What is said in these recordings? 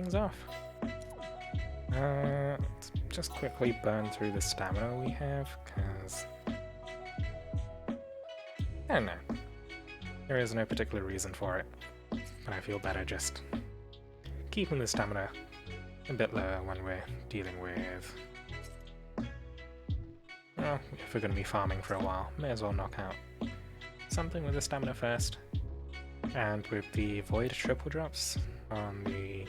things off. Let's just quickly burn through the stamina we have, because I don't know. There is no particular reason for it, but I feel better just keeping the stamina a bit lower when we're dealing with... Well, if we're going to be farming for a while, may as well knock out something with the stamina first. And with the Void triple drops on the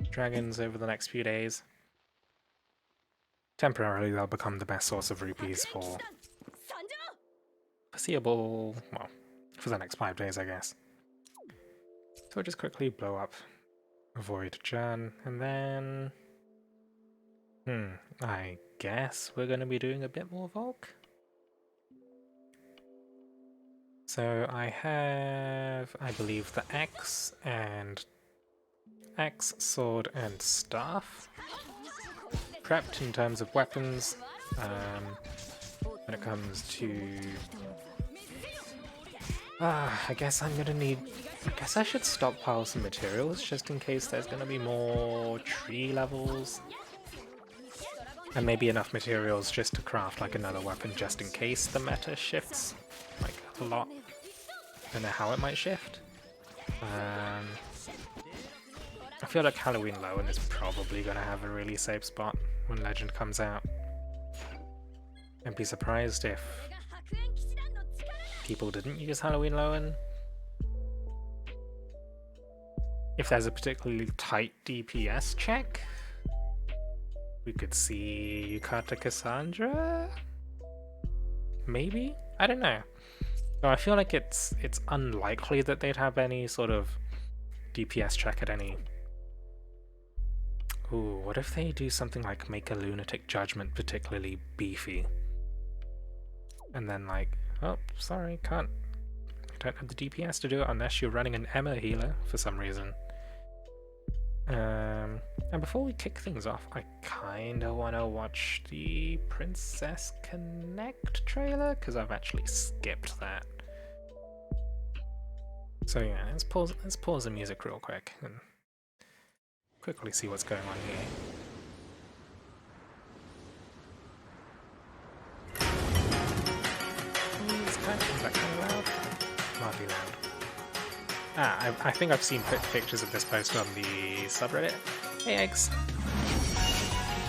dragons over the next few days, temporarily they'll become the best source of rupees for foreseeable, well, for the next 5 days, I guess. So we'll just quickly blow up Void Jan, and then... I guess we're going to be doing a bit more Volk. So I have, I believe, the axe, sword, and staff prepped in terms of weapons. When it comes to... I guess I'm gonna need... I guess I should stockpile some materials just in case there's gonna be more tree levels. And maybe enough materials just to craft like another weapon just in case the meta shifts like a lot. I don't know how it might shift. I feel like Halloween Lowen is probably gonna have a really safe spot when Legend comes out. I'd be surprised if people didn't use Halloween Lowen. If there's a particularly tight DPS check, we could see Yukata Cassandra? Maybe? I don't know. No, I feel like it's unlikely that they'd have any sort of DPS check at any... Ooh, what if they do something like make a Lunatic Judgment particularly beefy? And then like, oh, sorry, can't. I don't have the DPS to do it unless you're running an Emma healer for some reason. And before we kick things off, I kinda wanna watch the Princess Connect trailer, because I've actually skipped that. So yeah, let's pause the music real quick and quickly see what's going on here. Is that kind of loud? Mildly loud. I think I've seen pictures of this post on the subreddit. Hey eggs!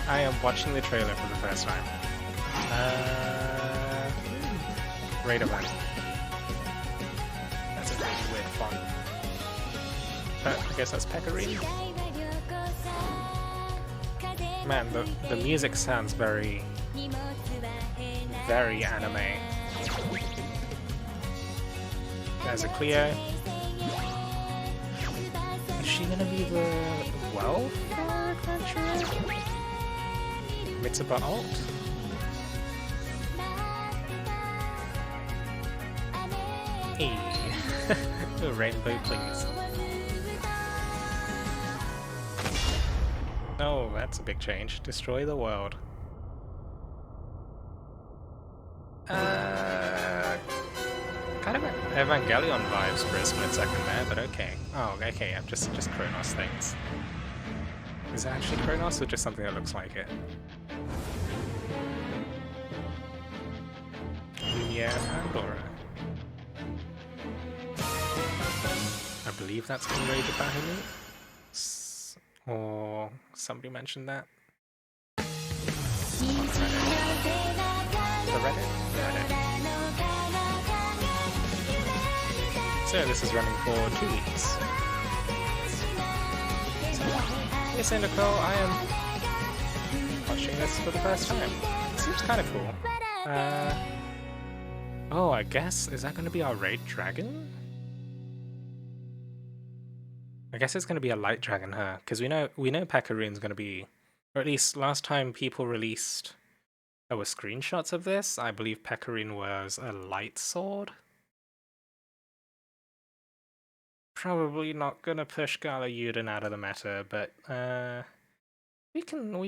I am watching the trailer for the first time. Great event. That's a really weird font. I guess that's Pecorine. Man, the music sounds very anime. There's a Cleo. Is she gonna be the welfare adventurer? Mitsuba alt? Hey. Rainbow, please. Oh, that's a big change. Destroy the world. Kind of Evangelion vibes for a split second there, but okay. Oh, okay, I'm just Kronos things. Is it actually Kronos or just something that looks like it? Lumiere Pandora. I believe that's from Rage of Bahamut. Or somebody mentioned that. On the Reddit? So this is running for 2 weeks. So, yes, Nicole, I am watching this for the first time. It seems kind of cool. Oh, I guess, is that going to be our raid dragon? I guess it's going to be a light dragon, huh? Because we know Pekarine's going to be, or at least last time people released, there were screenshots of this. I believe Pekarine was a light sword. Probably not gonna push Gala Yuden out of the meta, but we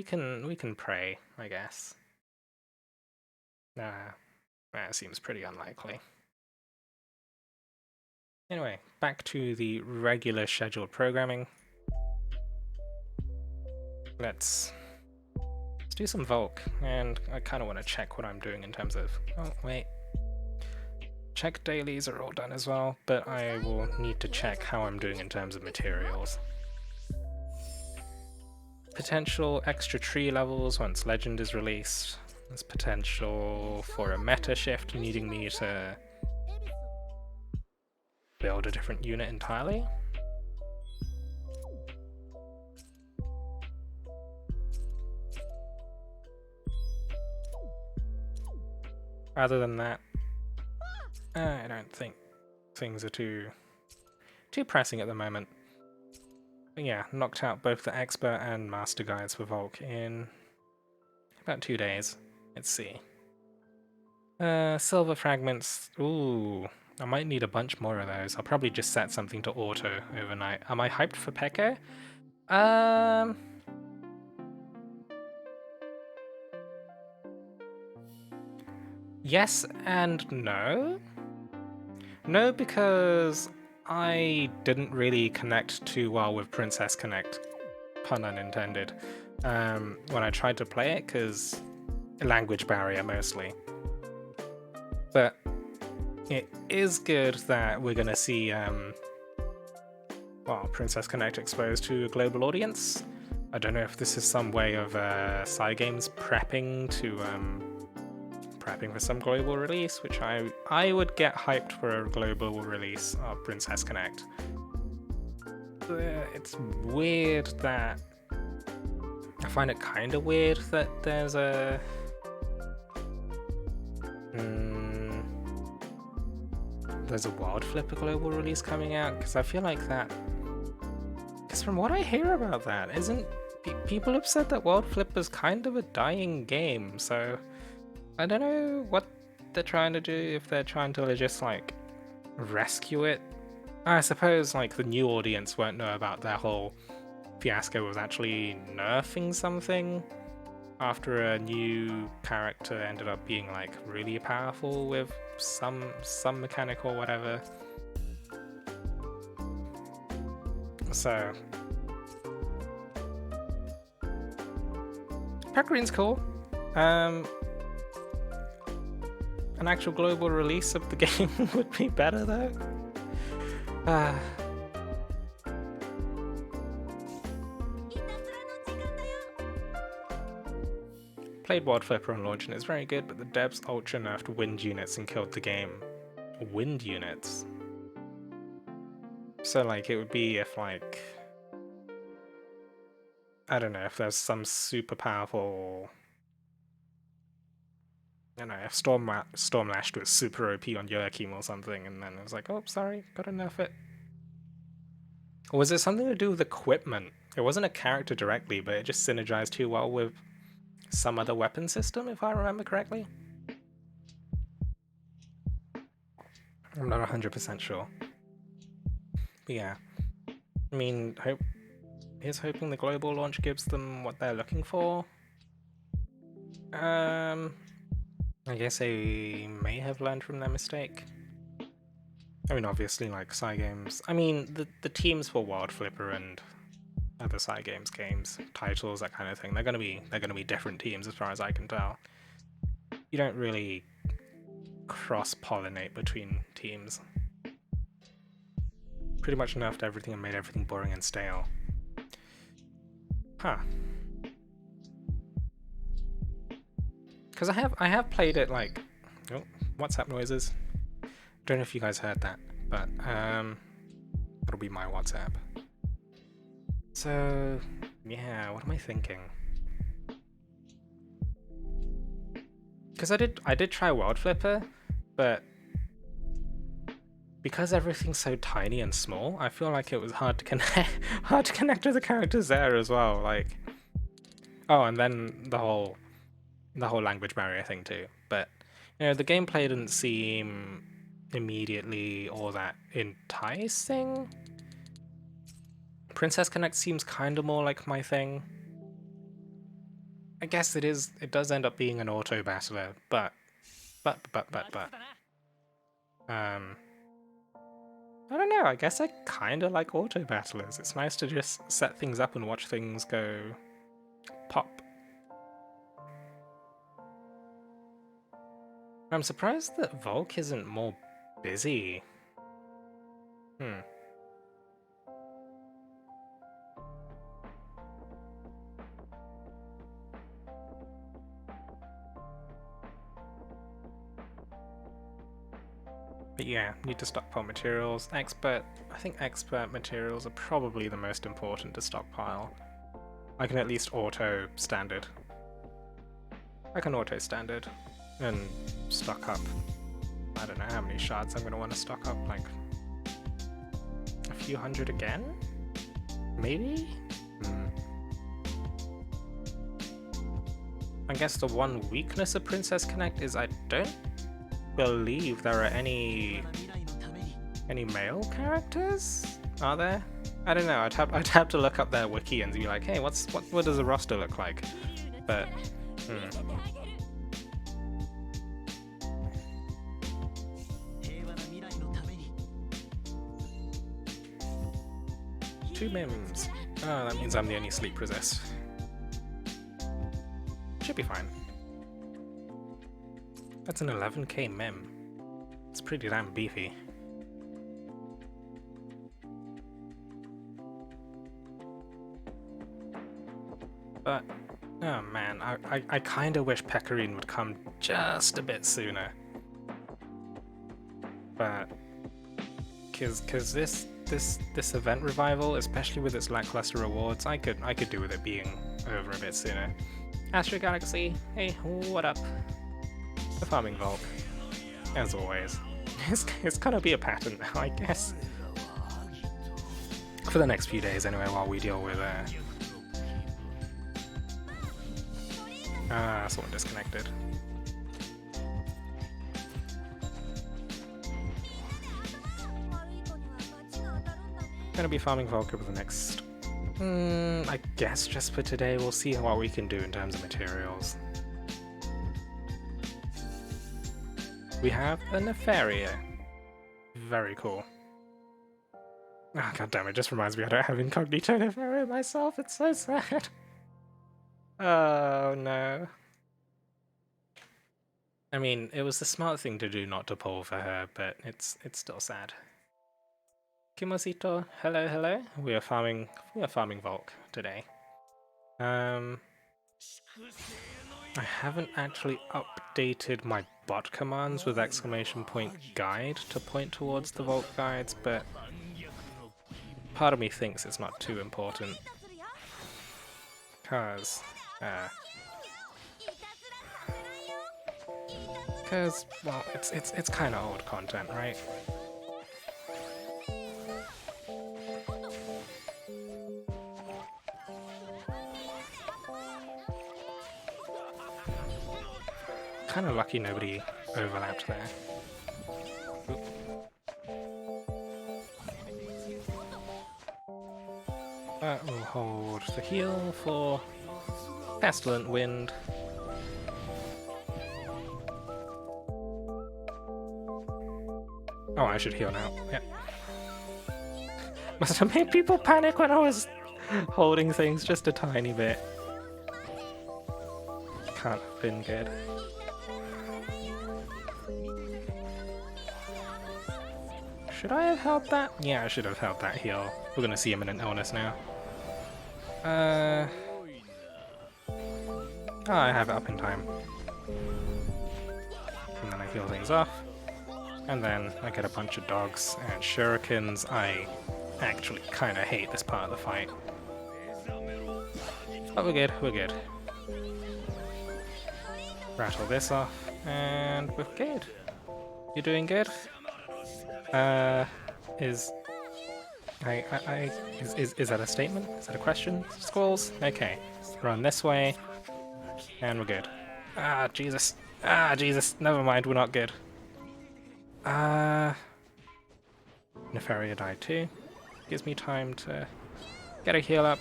can pray, I guess. That seems pretty unlikely. Anyway, back to the regular scheduled programming. let's do some Volk, and I kind of want to check what I'm doing in terms of... Oh, wait. Check dailies are all done as well, but I will need to check how I'm doing in terms of materials. Potential extra tree levels once Legend is released. There's potential for a meta shift needing me to build a different unit entirely. Other than that, I don't think things are too pressing at the moment. But yeah, knocked out both the Expert and Master Guides for Volk in about 2 days. Let's see. Silver Fragments. Ooh, I might need a bunch more of those. I'll probably just set something to auto overnight. Am I hyped for Pekka? Yes and no. No, because I didn't really connect too well with Princess Connect, pun unintended, when I tried to play it, because language barrier mostly. But it is good that we're gonna see well, Princess Connect exposed to a global audience. I don't know if this is some way of Cygames prepping for some global release, which I would get hyped for a global release of Princess Connect. It's weird that... I find it kind of weird that there's a... there's a Wild Flipper global release coming out, because I feel like that... Because from what I hear about that, isn't... People have said that Wild Flipper's kind of a dying game, so... I don't know what they're trying to do, if they're trying to just, like, rescue it. I suppose, like, the new audience won't know about their whole fiasco was actually nerfing something after a new character ended up being, like, really powerful with some mechanic or whatever. So... Pekka's cool. An actual global release of the game would be better, though. Played Wild Flipper on launch and it's very good, but the devs ultra nerfed wind units and killed the game. Wind units? So, like, it would be if, like... I don't know, if there's some super powerful... I don't know, if Stormlashed was super OP on Yerkim or something, and then it was like, oh, sorry, gotta nerf it. Or was it something to do with equipment? It wasn't a character directly, but it just synergized too well with some other weapon system, if I remember correctly. I'm not 100% sure. But yeah. I mean, here's hoping the global launch gives them what they're looking for. I guess they may have learned from their mistake. I mean, obviously, like, Cygames... I mean, the teams for Wild Flipper and other Cygames games, titles, that kind of thing, they're gonna be different teams as far as I can tell. You don't really cross-pollinate between teams. Pretty much nerfed everything and made everything boring and stale. Huh. Because I have played it, like... Oh, WhatsApp noises. Don't know if you guys heard that, but that'll be my WhatsApp. So yeah, what am I thinking? Because I did try Wild Flipper, but because everything's so tiny and small, I feel like it was hard to connect with the characters there as well. Like, oh, and then the whole language barrier thing too. But you know, the gameplay didn't seem immediately all that enticing. Princess Connect seems kind of more like my thing. I guess it does end up being an auto battler, but I don't know, I guess I kind of like auto battlers. It's nice to just set things up and watch things go pop. I'm surprised that Volk isn't more busy. But yeah, need to stockpile materials. I think expert materials are probably the most important to stockpile. I can at least auto standard. I can auto standard and stock up. I don't know how many shards I'm going to want to stock up, like a few hundred again? Maybe? I guess the one weakness of Princess Connect is I don't believe there are any male characters? Are there? I don't know. I'd have to look up their wiki and be like, hey, what does a roster look like? But 2 mims. Oh, that means I'm the only sleep resist. Should be fine. That's an 11k mim. It's pretty damn beefy. But, oh man, I kinda wish Pecorine would come just a bit sooner. But, cause this event revival, especially with its lackluster rewards, I could do with it being over a bit sooner. Astro Galaxy, hey, what up? The farming Volk, as always. It's gonna be a pattern now, I guess. For the next few days anyway, while we deal with someone disconnected. Gonna be farming Volk over the next... I guess just for today, we'll see what we can do in terms of materials. We have a Nefaria. Very cool. Oh, god damn it, just reminds me I don't have Incognito Nefaria myself, it's so sad. Oh no. I mean, it was the smart thing to do not to pull for her, but it's still sad. Kimosito, hello. We are farming Volk today. I haven't actually updated my bot commands with !guide to point towards the Volk guides, but part of me thinks it's not too important. Cause well, it's kind of old content, right? Kind of lucky nobody overlapped there. That will hold the heal for Pestilent Wind. Oh, I should heal now. Yep. Must have made people panic when I was holding things just a tiny bit. Can't have been good. Should I have held that? Yeah, I should have held that heal. We're gonna see imminent illness now. Oh, I have it up in time. And then I heal things off. And then I get a bunch of dogs and shurikens. I actually kind of hate this part of the fight. But we're good. Rattle this off, and we're good. You're doing good? Is that a statement? Is that a question? Squalls? Okay. Run this way. And we're good. Ah, Jesus. Never mind, we're not good. Nefaria died too. Gives me time to get a heal up.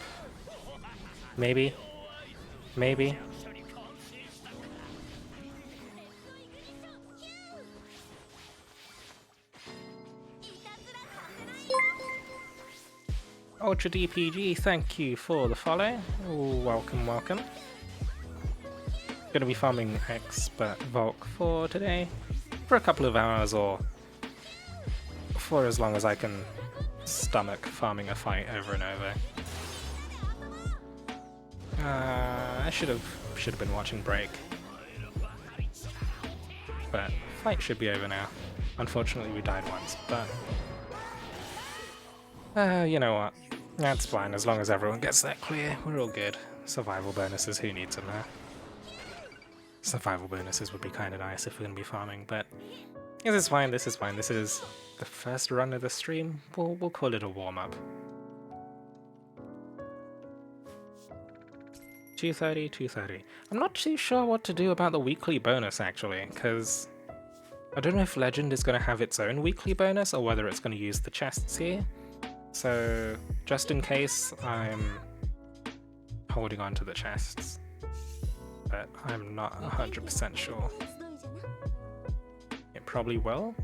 Maybe. Ultra DPG, thank you for the follow. Welcome, welcome. Gonna be farming Expert Volk for today, for a couple of hours or for as long as I can stomach farming a fight over and over. I should have been watching Break, but fight should be over now. Unfortunately, we died once, but you know what? That's fine as long as everyone gets that clear. We're all good. Survival bonuses, who needs them now? Survival bonuses would be kind of nice if we're gonna be farming, but this is fine. This is fine. This is the first run of the stream. We'll call it a warm up. 2:30. I'm not too sure what to do about the weekly bonus actually, because I don't know if Legend is going to have its own weekly bonus or whether it's going to use the chests here. So just in case, I'm holding on to the chests, but I'm not 100% sure. It probably will.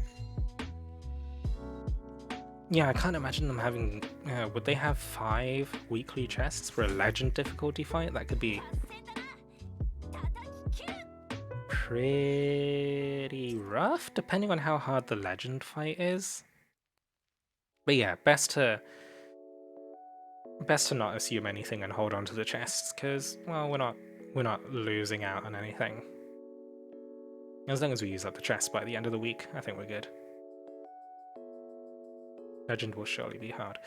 Yeah, I can't imagine them having... would they have 5 weekly chests for a Legend difficulty fight? That could be pretty rough, depending on how hard the Legend fight is. But yeah, best to not assume anything and hold on to the chests, because, well, we're not losing out on anything. As long as we use up the chests by the end of the week, I think we're good. Legend will surely be hard.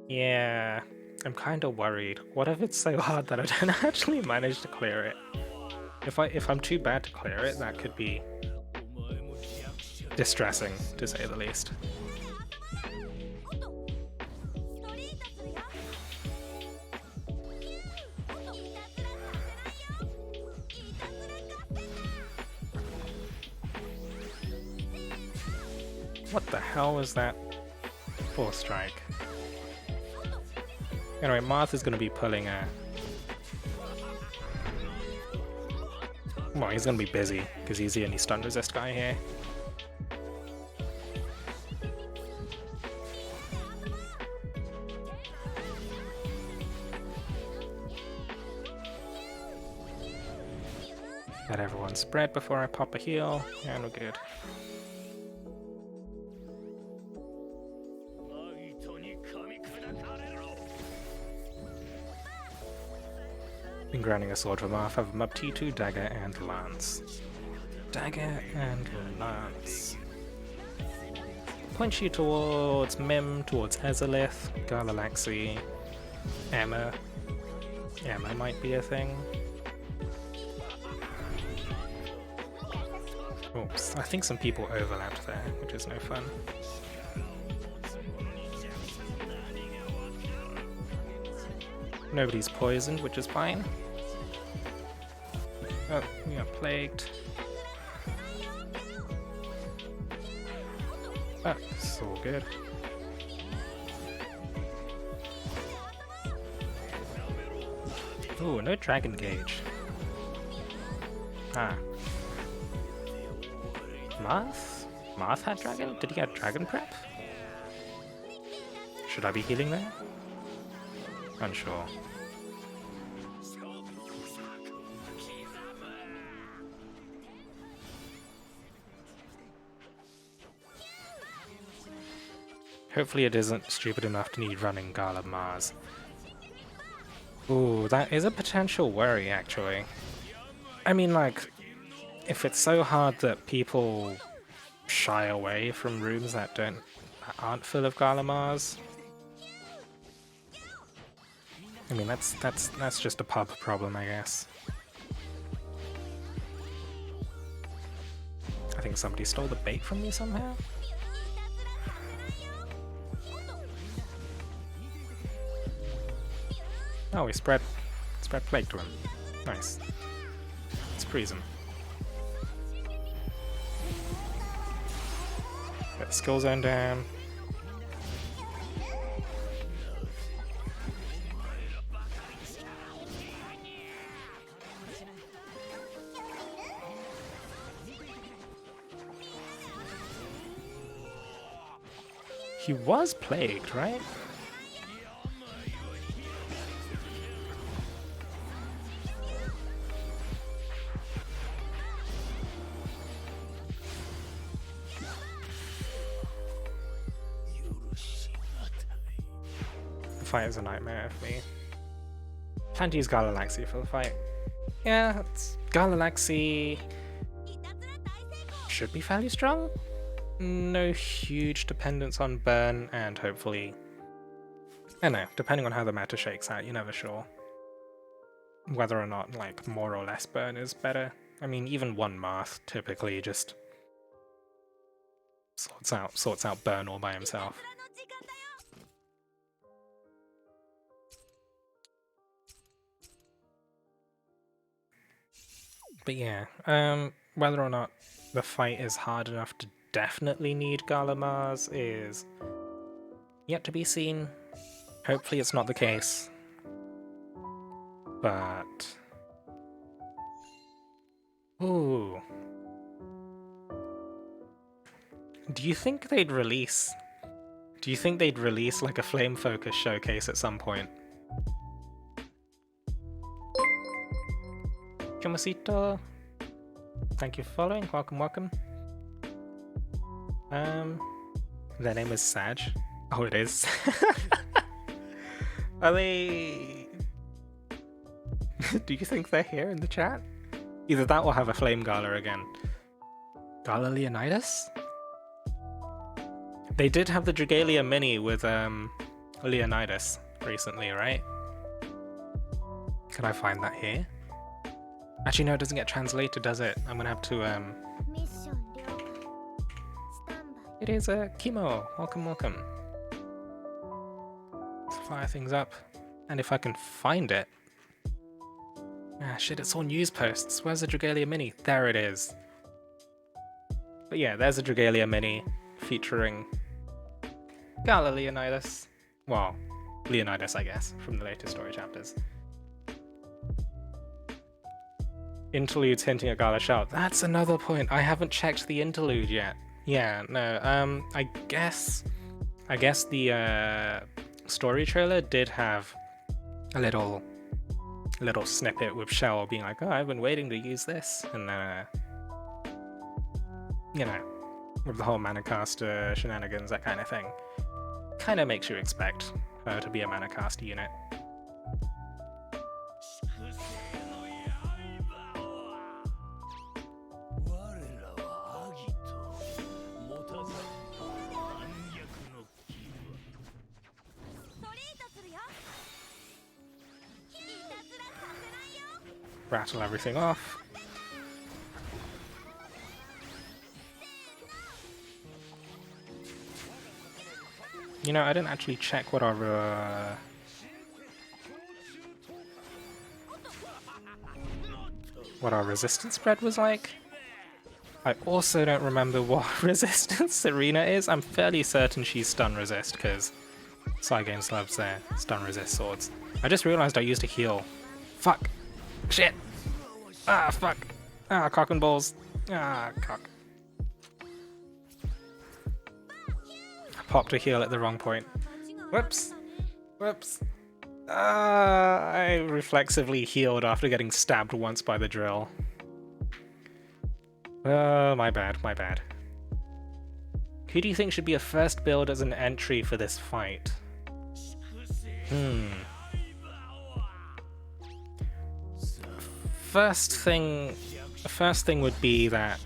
Yeah, I'm kind of worried. What if it's so hard that I don't actually manage to clear it? If I'm too bad to clear it, that could be distressing, to say the least. What the hell was that? 4 strike. Anyway, Martha's going to be pulling a... Well, he's going to be busy, because he's the only stun resist guy here. Let everyone spread before I pop a heal, and we're good. Been grinding a sword for Marth. I've up T2, Dagger, and Lance. Dagger and Lance. Point you towards Mim, towards Ezalith, Garlalaxi, Emma. Emma might be a thing. Oops, I think some people overlapped there, which is no fun. Nobody's poisoned, which is fine. Oh, we are plagued. Ah, it's all good. Ooh, no dragon gauge. Ah. Marth? Marth had dragon? Did he get dragon prep? Should I be healing there? Unsure. Hopefully it isn't stupid enough to need running Gala Mars. Ooh, that is a potential worry, actually. I mean, like, if it's so hard that people shy away from rooms that aren't full of Gala Mars, I mean, that's just a pub problem, I guess. I think somebody stole the bait from me somehow. Oh, we spread plague to him. Nice. Let's freeze him. Get the skill zone down. He was plagued, right? fight is a nightmare for me. Plan to use Galalaxy for the fight. Yeah, Galalaxy should be fairly strong. No huge dependence on burn, and hopefully, I don't know, depending on how the meta shakes out, you're never sure whether or not like more or less burn is better. I mean, even one Marth typically just sorts out burn all by himself. But yeah, whether or not the fight is hard enough to definitely need Galamars is yet to be seen. Hopefully it's not the case. But... ooh. Do you think they'd release like a Flame Focus showcase at some point? Chumasito, thank you for following. Welcome, welcome. Their name is Sag. Oh, it is. Are they? Do you think they're here in the chat? Either that or have a Flame Gala again. Gala Leonidas? They did have the Dragalia Mini with Leonidas recently, right? Can I find that here? Actually, no, it doesn't get translated, does it? I'm gonna have to, It is Kimo. Welcome, welcome. Let's fire things up. And if I can find it... ah, shit, it's all news posts. Where's the Dragalia Mini? There it is. But yeah, there's a Dragalia Mini featuring Gala Leonidas. Well, Leonidas, I guess, from the latest story chapters. Interludes hinting at Gala Shout. That's another point. I haven't checked the interlude yet. Yeah, no, I guess the story trailer did have a little snippet with Shell being like, oh, I've been waiting to use this, and you know, with the whole Manacaster shenanigans, that kind of thing. Kind of makes you expect her to be a Manacaster unit. Rattle everything off. You know, I didn't actually check what our resistance spread was like. I also don't remember what resistance Serena is. I'm fairly certain she's stun resist because Cygames loves their stun resist swords. I just realized I used a heal. Fuck. Shit! Ah, fuck! Ah, cock and balls. Ah, cock. I popped a heal at the wrong point. Whoops! Whoops! Ah, I reflexively healed after getting stabbed once by the drill. Oh, my bad, my bad. Who do you think should be a first build as an entry for this fight? The first thing would be that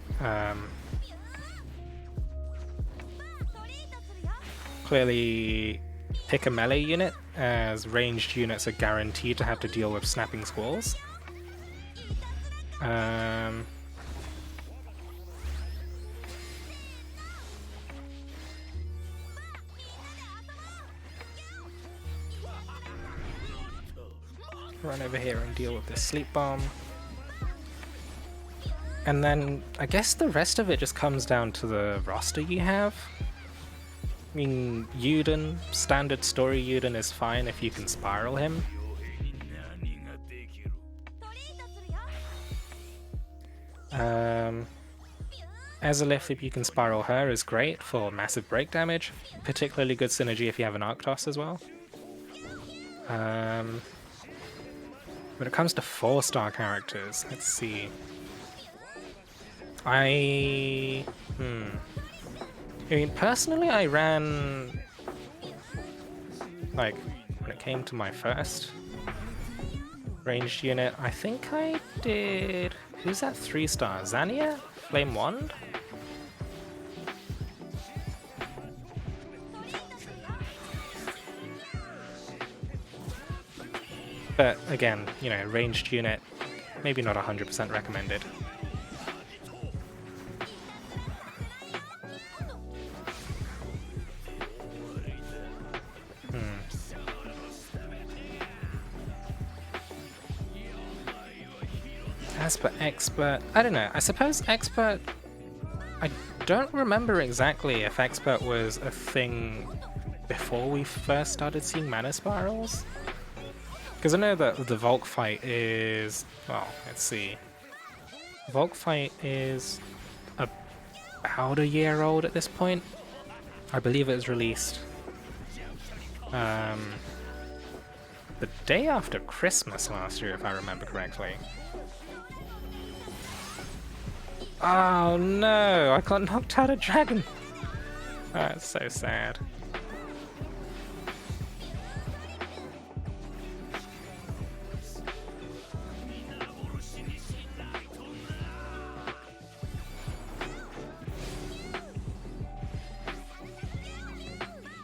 clearly pick a melee unit, as ranged units are guaranteed to have to deal with snapping squalls. Run over here and deal with this sleep bomb. And then I guess the rest of it just comes down to the roster you have. I mean, Yuden, standard story Yuden is fine if you can spiral him. Ezalith, if you can spiral her, is great for massive break damage. Particularly good synergy if you have an Arctos as well. When it comes to 4-star characters, let's see. I mean, personally, I ran, like, when it came to my first ranged unit. I think I did... Who's that 3-star? Zania? Flame Wand? But again, you know, ranged unit, maybe not 100% recommended. As for expert, I don't know. I suppose expert... I don't remember exactly if expert was a thing before we first started seeing mana spirals. Because I know that the LeVolk fight is... Well, let's see. LeVolk fight is about a year old at this point. I believe it was released the day after Christmas last year, if I remember correctly. Oh no, I got knocked out of dragon! That's so sad.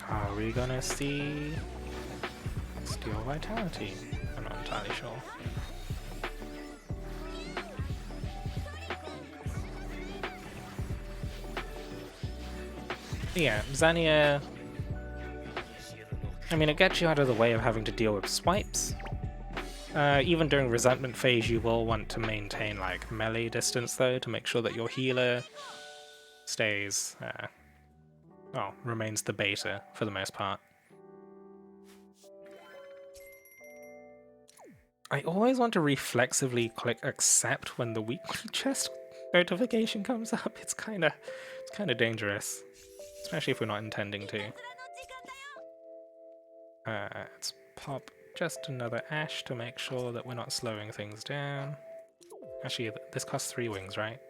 Are we gonna see Steel Vitality? I'm not entirely sure. Yeah, Zania... I mean, it gets you out of the way of having to deal with swipes. Even during resentment phase, you will want to maintain, like, melee distance, though, to make sure that your healer stays, well, remains the beta, for the most part. I always want to reflexively click accept when the weekly chest notification comes up. It's kind of dangerous. Especially if we're not intending to. Let's pop just another Ash to make sure that we're not slowing things down. Actually, this costs 3 wings, right?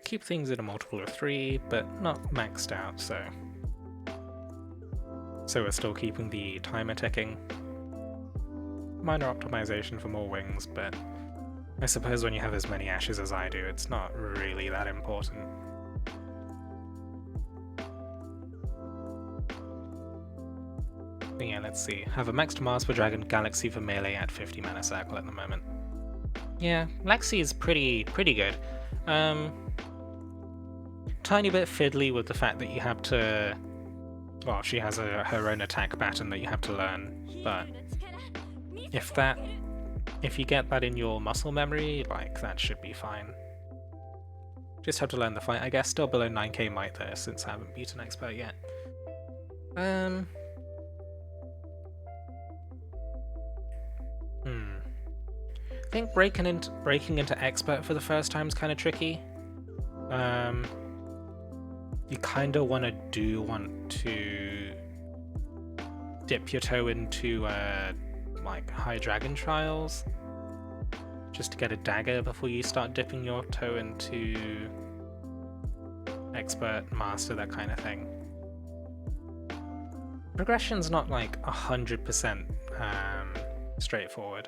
Keep things in a multiple of 3, but not maxed out, so we're still keeping the timer ticking. Minor optimization for more wings, but I suppose when you have as many ashes as I do, it's not really that important. But yeah, let's see. Have a maxed Mars for Dragon, Galaxy for melee at 50 mana circle at the moment. Yeah, Lexi is pretty good. Tiny bit fiddly with the fact that you have to... Well, she has her own attack pattern that you have to learn, but if you get that in your muscle memory, like, that should be fine. Just have to learn the fight, I guess. Still below 9k might there, since I haven't beaten expert yet. I think breaking into expert for the first time is kind of tricky. You kind of want to dip your toe into like high dragon trials, just to get a dagger before you start dipping your toe into expert, master, that kind of thing. Progression's not like 100% straightforward.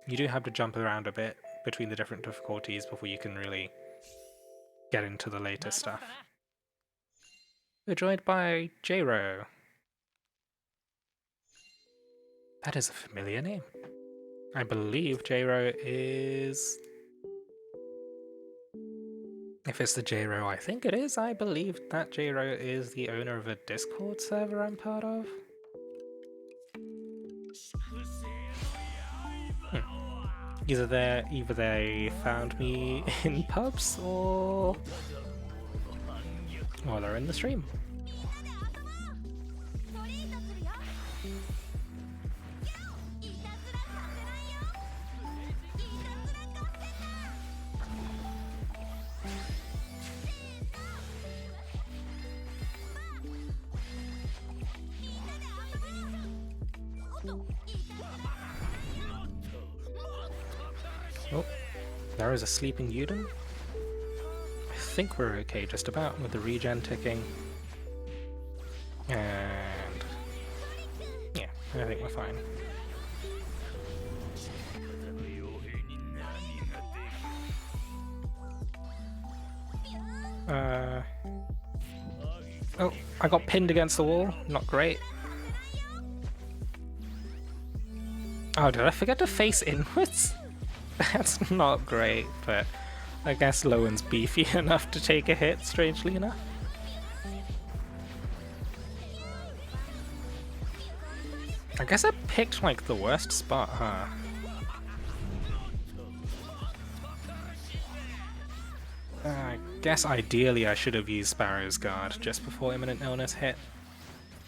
You do have to jump around a bit between the different difficulties before you can really get into the later stuff. We're joined by J-Ro. That is a familiar name. I believe J-Ro is... If it's the J-Ro I think it is, I believe that J-Ro is the owner of a Discord server I'm part of. Either they found me in pubs or they're in the stream. Oh, there is a sleeping Uden. I think we're okay just about with the regen ticking. And yeah, I think we're fine. Oh, I got pinned against the wall. Not great. Oh, did I forget to face inwards? That's not great, but I guess Lowen's beefy enough to take a hit, strangely enough. I guess I picked, like, the worst spot, huh? I guess ideally I should have used Sparrow's Guard just before Imminent Illness hit.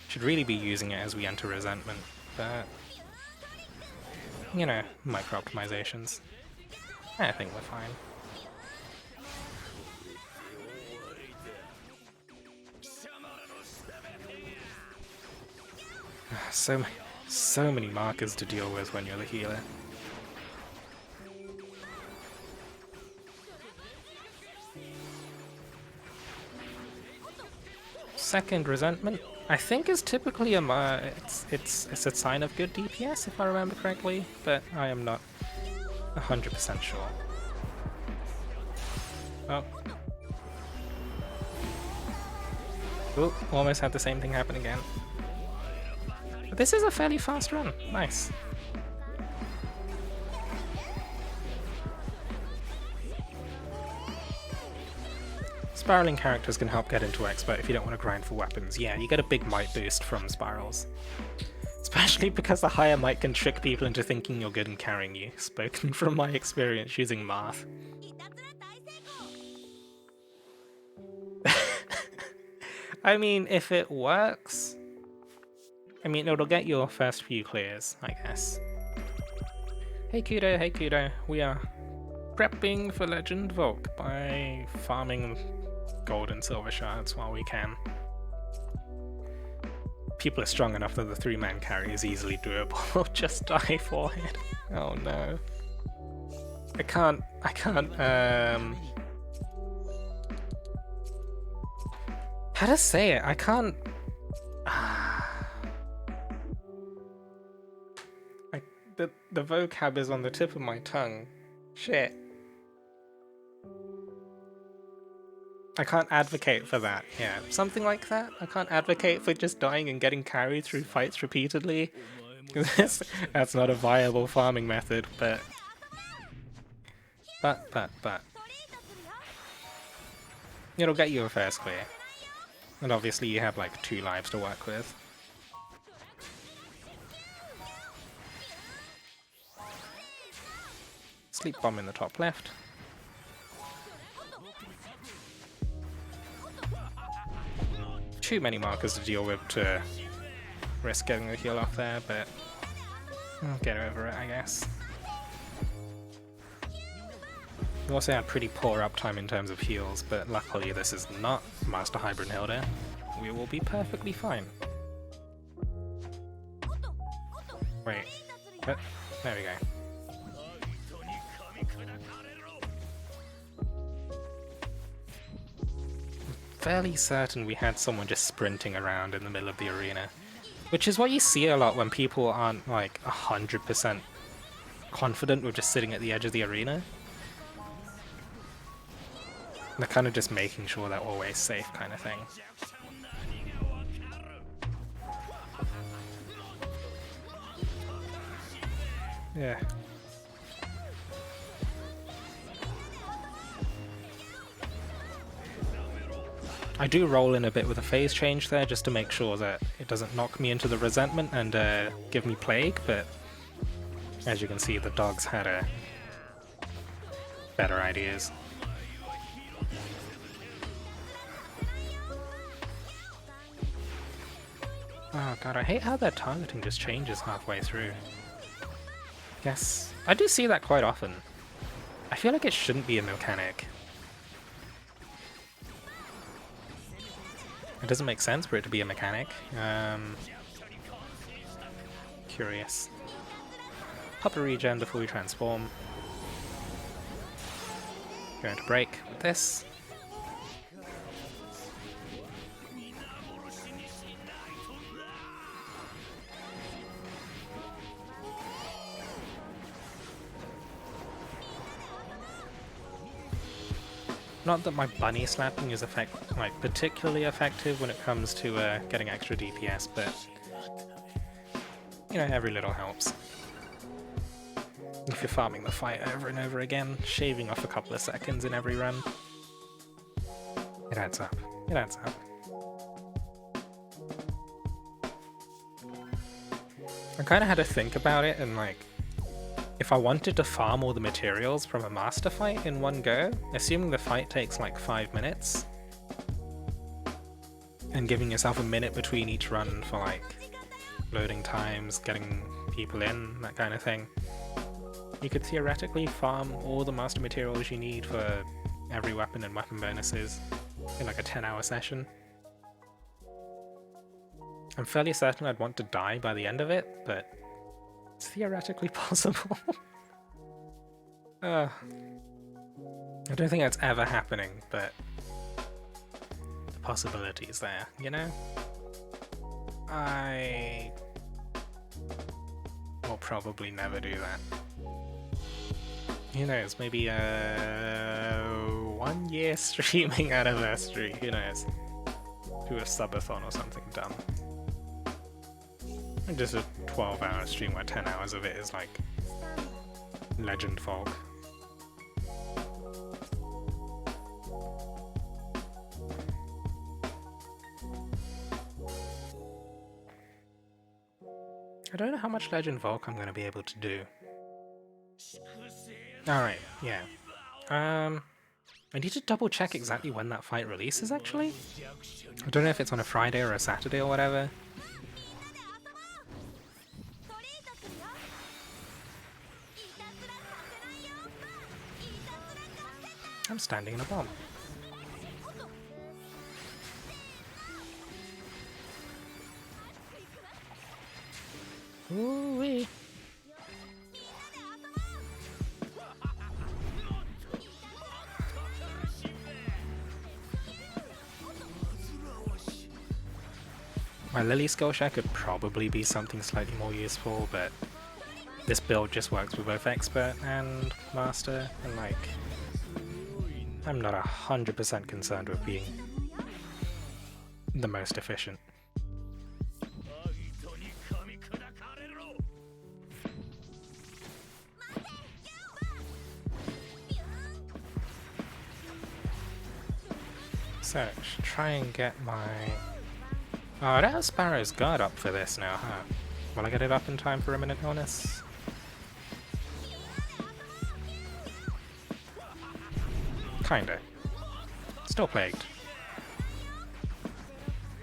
Should really be using it as we enter Resentment, but you know, micro-optimizations. I think we're fine. So many markers to deal with when you're the healer. Second Resentment, I think, is typically it's a sign of good DPS if I remember correctly, but I am not 100% sure. Oh. Ooh, almost had the same thing happen again. But this is a fairly fast run. Nice. Spiraling characters can help get into Expert if you don't want to grind for weapons. Yeah, you get a big might boost from spirals. Especially because the higher might can trick people into thinking you're good and carrying you, spoken from my experience using Marth. I mean, if it works, I mean, it'll get your first few clears, I guess. Hey Kudo, we are prepping for Legend Volk by farming gold and silver shards while we can. People are strong enough that the 3-man carry is easily doable. Just die for it. Oh no. I can't, how to say it? I can't... The vocab is on the tip of my tongue. Shit. I can't advocate for that, yeah. Something like that? I can't advocate for just dying and getting carried through fights repeatedly. That's not a viable farming method, but... It'll get you a first clear. And obviously you have like 2 lives to work with. Sleep bomb in the top left. Too many markers to deal with to risk getting the heal off there, but I'll get over it, I guess. We also had pretty poor uptime in terms of heals, but luckily this is not Master Hybrid Hilda. We will be perfectly fine. Wait. There we go. Fairly certain we had someone just sprinting around in the middle of the arena. Which is what you see a lot when people aren't like 100% confident with just sitting at the edge of the arena. They're kind of just making sure they're always safe kind of thing. Yeah. I do roll in a bit with a phase change there just to make sure that it doesn't knock me into the resentment and give me plague, but as you can see the dogs had better ideas. Oh god, I hate how their targeting just changes halfway through. Guess I do see that quite often. I feel like it shouldn't be a mechanic. It doesn't make sense for it to be a mechanic. Curious. Pop a regen before we transform. Going to break with this. Not that my bunny slapping is particularly effective when it comes to getting extra DPS, but you know, every little helps. If you're farming the fight over and over again, shaving off a couple of seconds in every run, it adds up. It adds up. I kind of had to think about it, and like, if I wanted to farm all the materials from a master fight in one go, assuming the fight takes like 5 minutes, and giving yourself a minute between each run for like loading times, getting people in, that kind of thing, you could theoretically farm all the master materials you need for every weapon and weapon bonuses in like a 10-hour session. I'm fairly certain I'd want to die by the end of it, but it's theoretically possible. I don't think that's ever happening, but the possibility is there, you know? I will probably never do that. Who knows, maybe a 1-year streaming anniversary, who knows? Do a subathon or something dumb. And just a 12-hour stream where 10 hours of it is like LeVolk. I don't know how much LeVolk I'm going to be able to do. Alright, yeah. I need to double check exactly when that fight releases, actually. I don't know if it's on a Friday or a Saturday or whatever. I'm standing in a bomb. Ooh-wee. My Lily skill share could probably be something slightly more useful, but this build just works with both Expert and Master, and like, I'm not 100% concerned with being the most efficient. So, should try and get my... Oh, I don't have Sparrow's Guard up for this now, huh? Will I get it up in time for Imminent Illness? Kinda. Still plagued.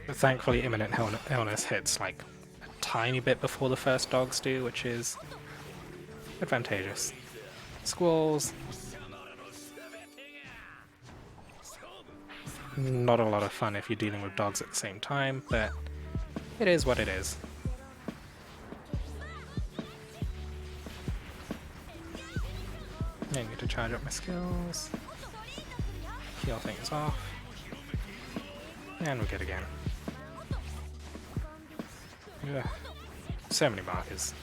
But thankfully Imminent Illness hits like a tiny bit before the first dogs do, which is advantageous. Squalls. Not a lot of fun if you're dealing with dogs at the same time, but it is what it is. I need to charge up my skills. Heal things off. And we're good again. Ugh. So many markers.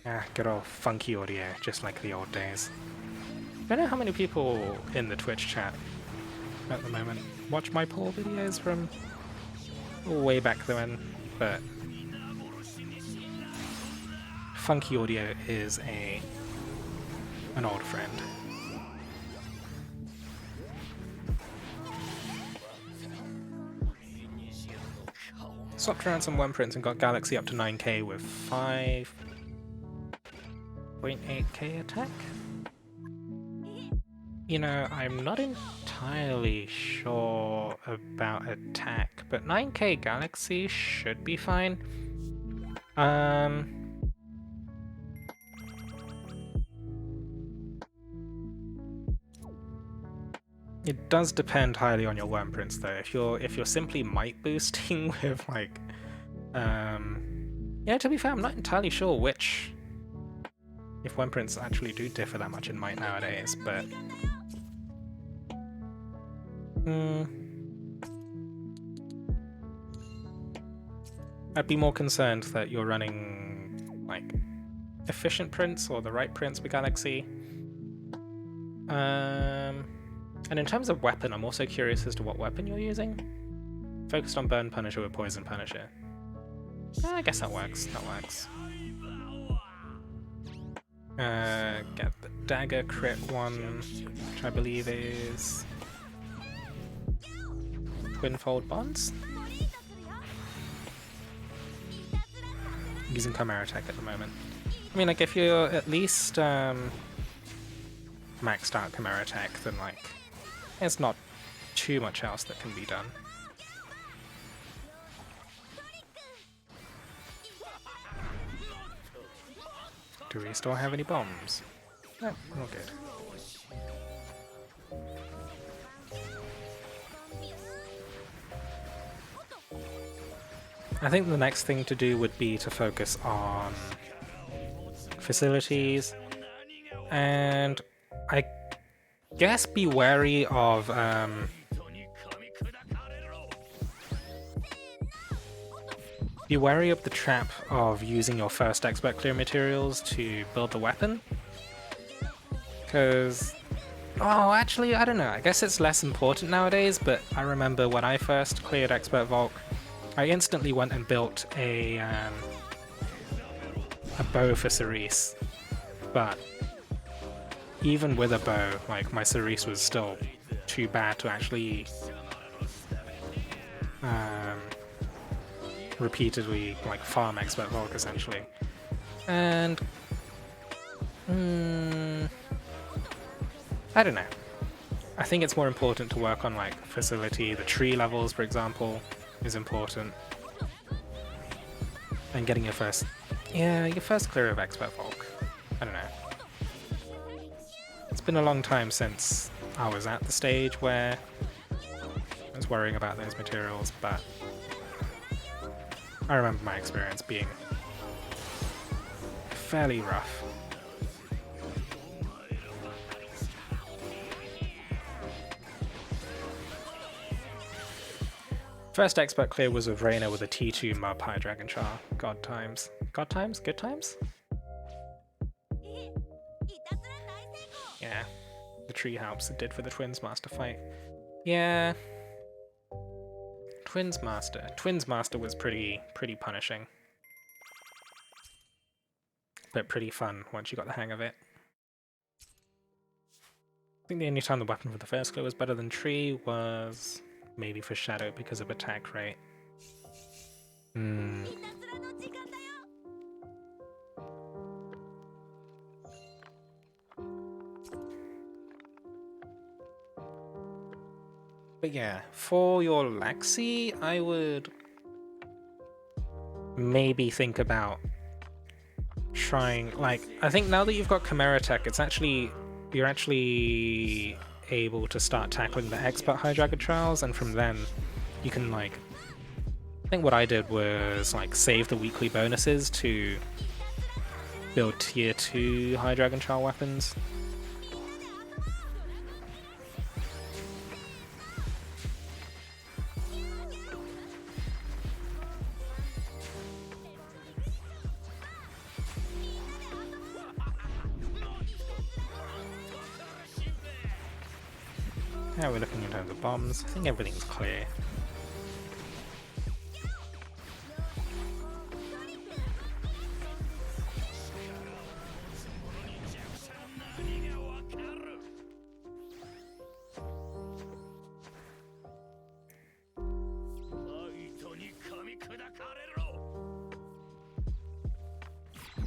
Ah, good old funky audio, just like the old days. I don't know how many people in the Twitch chat at the moment watch my poll videos from way back then, but funky audio is an old friend. Swapped around some 1-prints and got Galaxy up to 9k with 5.8k attack? You know, I'm not entirely sure about attack, but 9k Galaxy should be fine. It does depend highly on your worm prints though. If you're simply might boosting with like yeah, to be fair, I'm not entirely sure which if worm prints actually do differ that much in might nowadays, but I'd be more concerned that you're running like efficient prints or the right prints with Galaxy. And in terms of weapon, I'm also curious as to what weapon you're using. Focused on Burn Punisher with Poison Punisher. I guess that works. That works. Get the dagger crit one, which I believe is Twinfold Bonds. Using Chimera Tech at the moment. I mean, like, if you're at least maxed out Chimera Tech, then like, there's not too much else that can be done. Do we still have any bombs? No, all good. I think the next thing to do would be to focus on facilities, and I guess be wary of the trap of using your first expert clear materials to build the weapon. Because, oh, actually, I don't know. I guess it's less important nowadays, but I remember when I first cleared expert Volk, I instantly went and built a bow for Cerise. But even with a bow, like, my Cerise was still too bad to actually repeatedly like farm expert Volk essentially. And I don't know. I think it's more important to work on like facility. The tree levels, for example, is important. And getting your first clear of expert Volk. I don't know. It's been a long time since I was at the stage where I was worrying about those materials, but I remember my experience being fairly rough. First expert clear was with Reyna with a T2 Mub High Dragon Char. God times. God times? Good times? Yeah. The tree helps. It did for the Twins Master fight. Yeah. Twins Master. Twins Master was pretty punishing. But pretty fun once you got the hang of it. I think the only time the weapon for the first clear was better than tree was maybe for Shadow because of attack rate. But yeah, for your Laxi, I would maybe think about trying, like, I think now that you've got Chimera Tech, it's actually, you're actually able to start tackling the expert High Dragon trials, and from then you can, like, I think what I did was like save the weekly bonuses to build tier 2 High Dragon trial weapons. How are we looking in terms of bombs? I think everything's clear.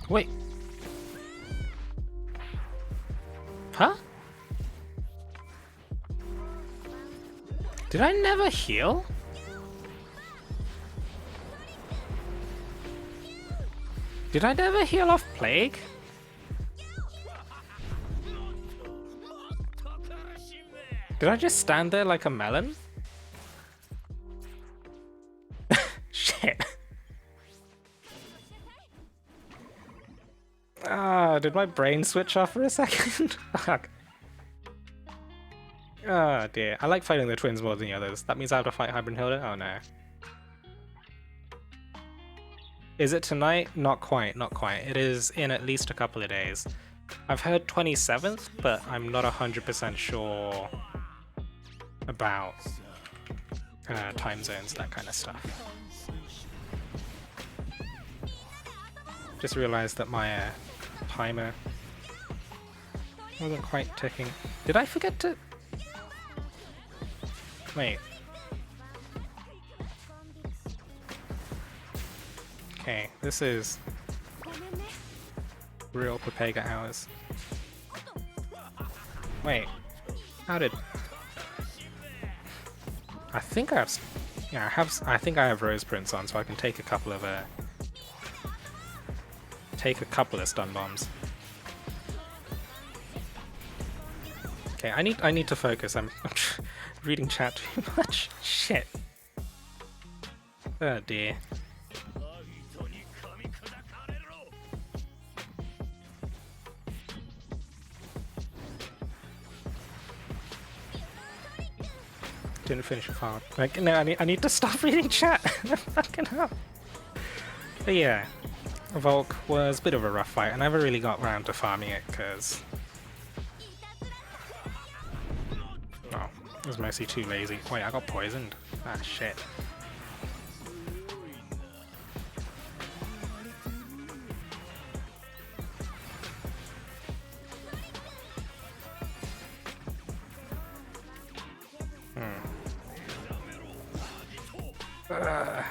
Wait. Huh? Did I never heal? Did I never heal off Plague? Did I just stand there like a melon? Shit. Ah, did my brain switch off for a second? Fuck. Oh dear, I like fighting the twins more than the others. That means I have to fight Hybrid Hilda? Oh no. Is it tonight? Not quite, not quite. It is in at least a couple of days. I've heard 27th, but I'm not 100% sure about time zones, that kind of stuff. Just realized that my timer wasn't quite ticking. Did I forget to... Wait. Okay, this is real Pepega hours. Wait, how did... I think I have... Yeah, I think I have Rose Prince on, so I can take a couple of stun bombs. Okay, I need to focus. I'm reading chat too much. Shit. Oh dear. Didn't finish a file. Like, no, I need to stop reading chat. Fucking hell. But yeah, LeVolk was a bit of a rough fight. I never really got around to farming it because I was mostly too lazy. Wait, I got poisoned. Ah, shit.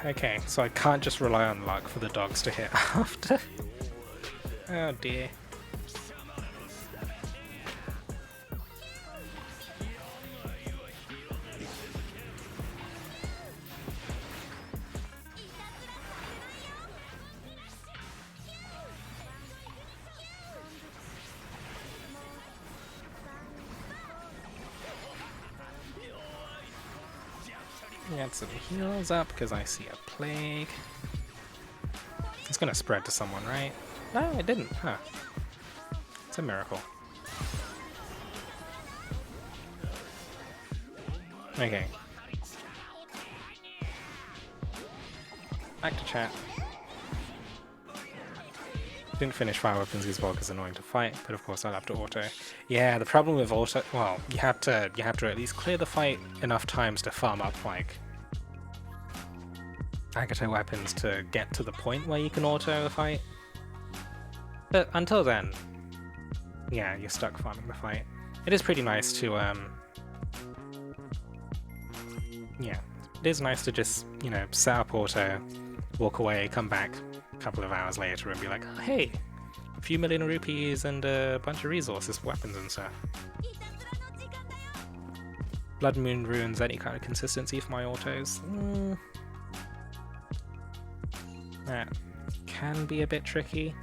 Okay, so I can't just rely on luck for the dogs to hit after. Oh dear. Get some heals up because I see a plague. It's gonna spread to someone, right? No, it didn't. Huh. It's a miracle. Okay. Back to chat. Didn't finish fire weapons because LeVolk is annoying to fight, but of course I'll have to auto. Yeah, the problem with auto, well, you have to at least clear the fight enough times to farm up like Agate weapons to get to the point where you can auto the fight. But until then, yeah, you're stuck farming the fight. It is pretty nice to yeah, it is nice to just, you know, set up auto, walk away, come back a couple of hours later and be like, oh, hey, a few million rupees and a bunch of resources for weapons and stuff. Blood Moon ruins any kind of consistency for my autos. That can be a bit tricky.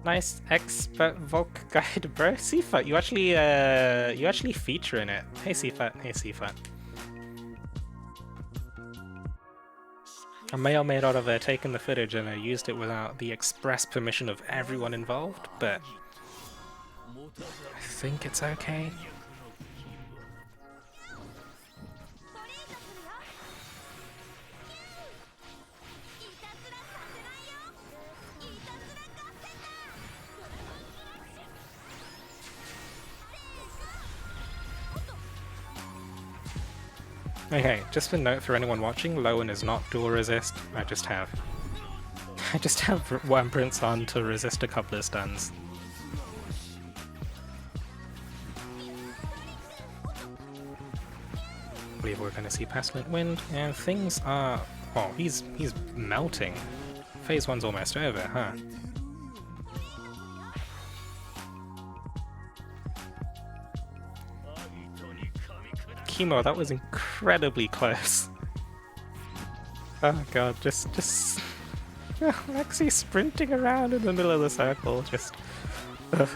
Nice expert Volk guide, bro. Seafut, you actually feature in it. Hey Seafut, hey Seafut. I may or may not have taken the footage and used it without the express permission of everyone involved, but I think it's okay. Okay, just a note for anyone watching, Lowen is not dual resist. I just have one Prince on to resist a couple of stuns. I believe we're gonna see Pestilent Wind, and things are... oh, he's melting. Phase 1's almost over, huh? Chemo, that was incredibly close. Oh god, just Lexi sprinting around in the middle of the circle, just... ugh.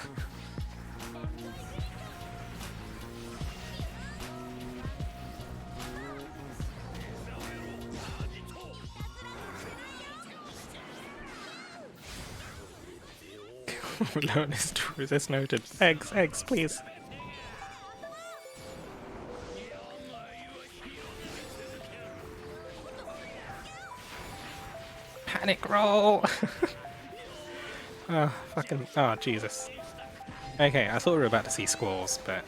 Alone is to resist noted. Eggs, please. Panic roll! Oh, fucking... Oh, Jesus. Okay, I thought we were about to see squalls, but...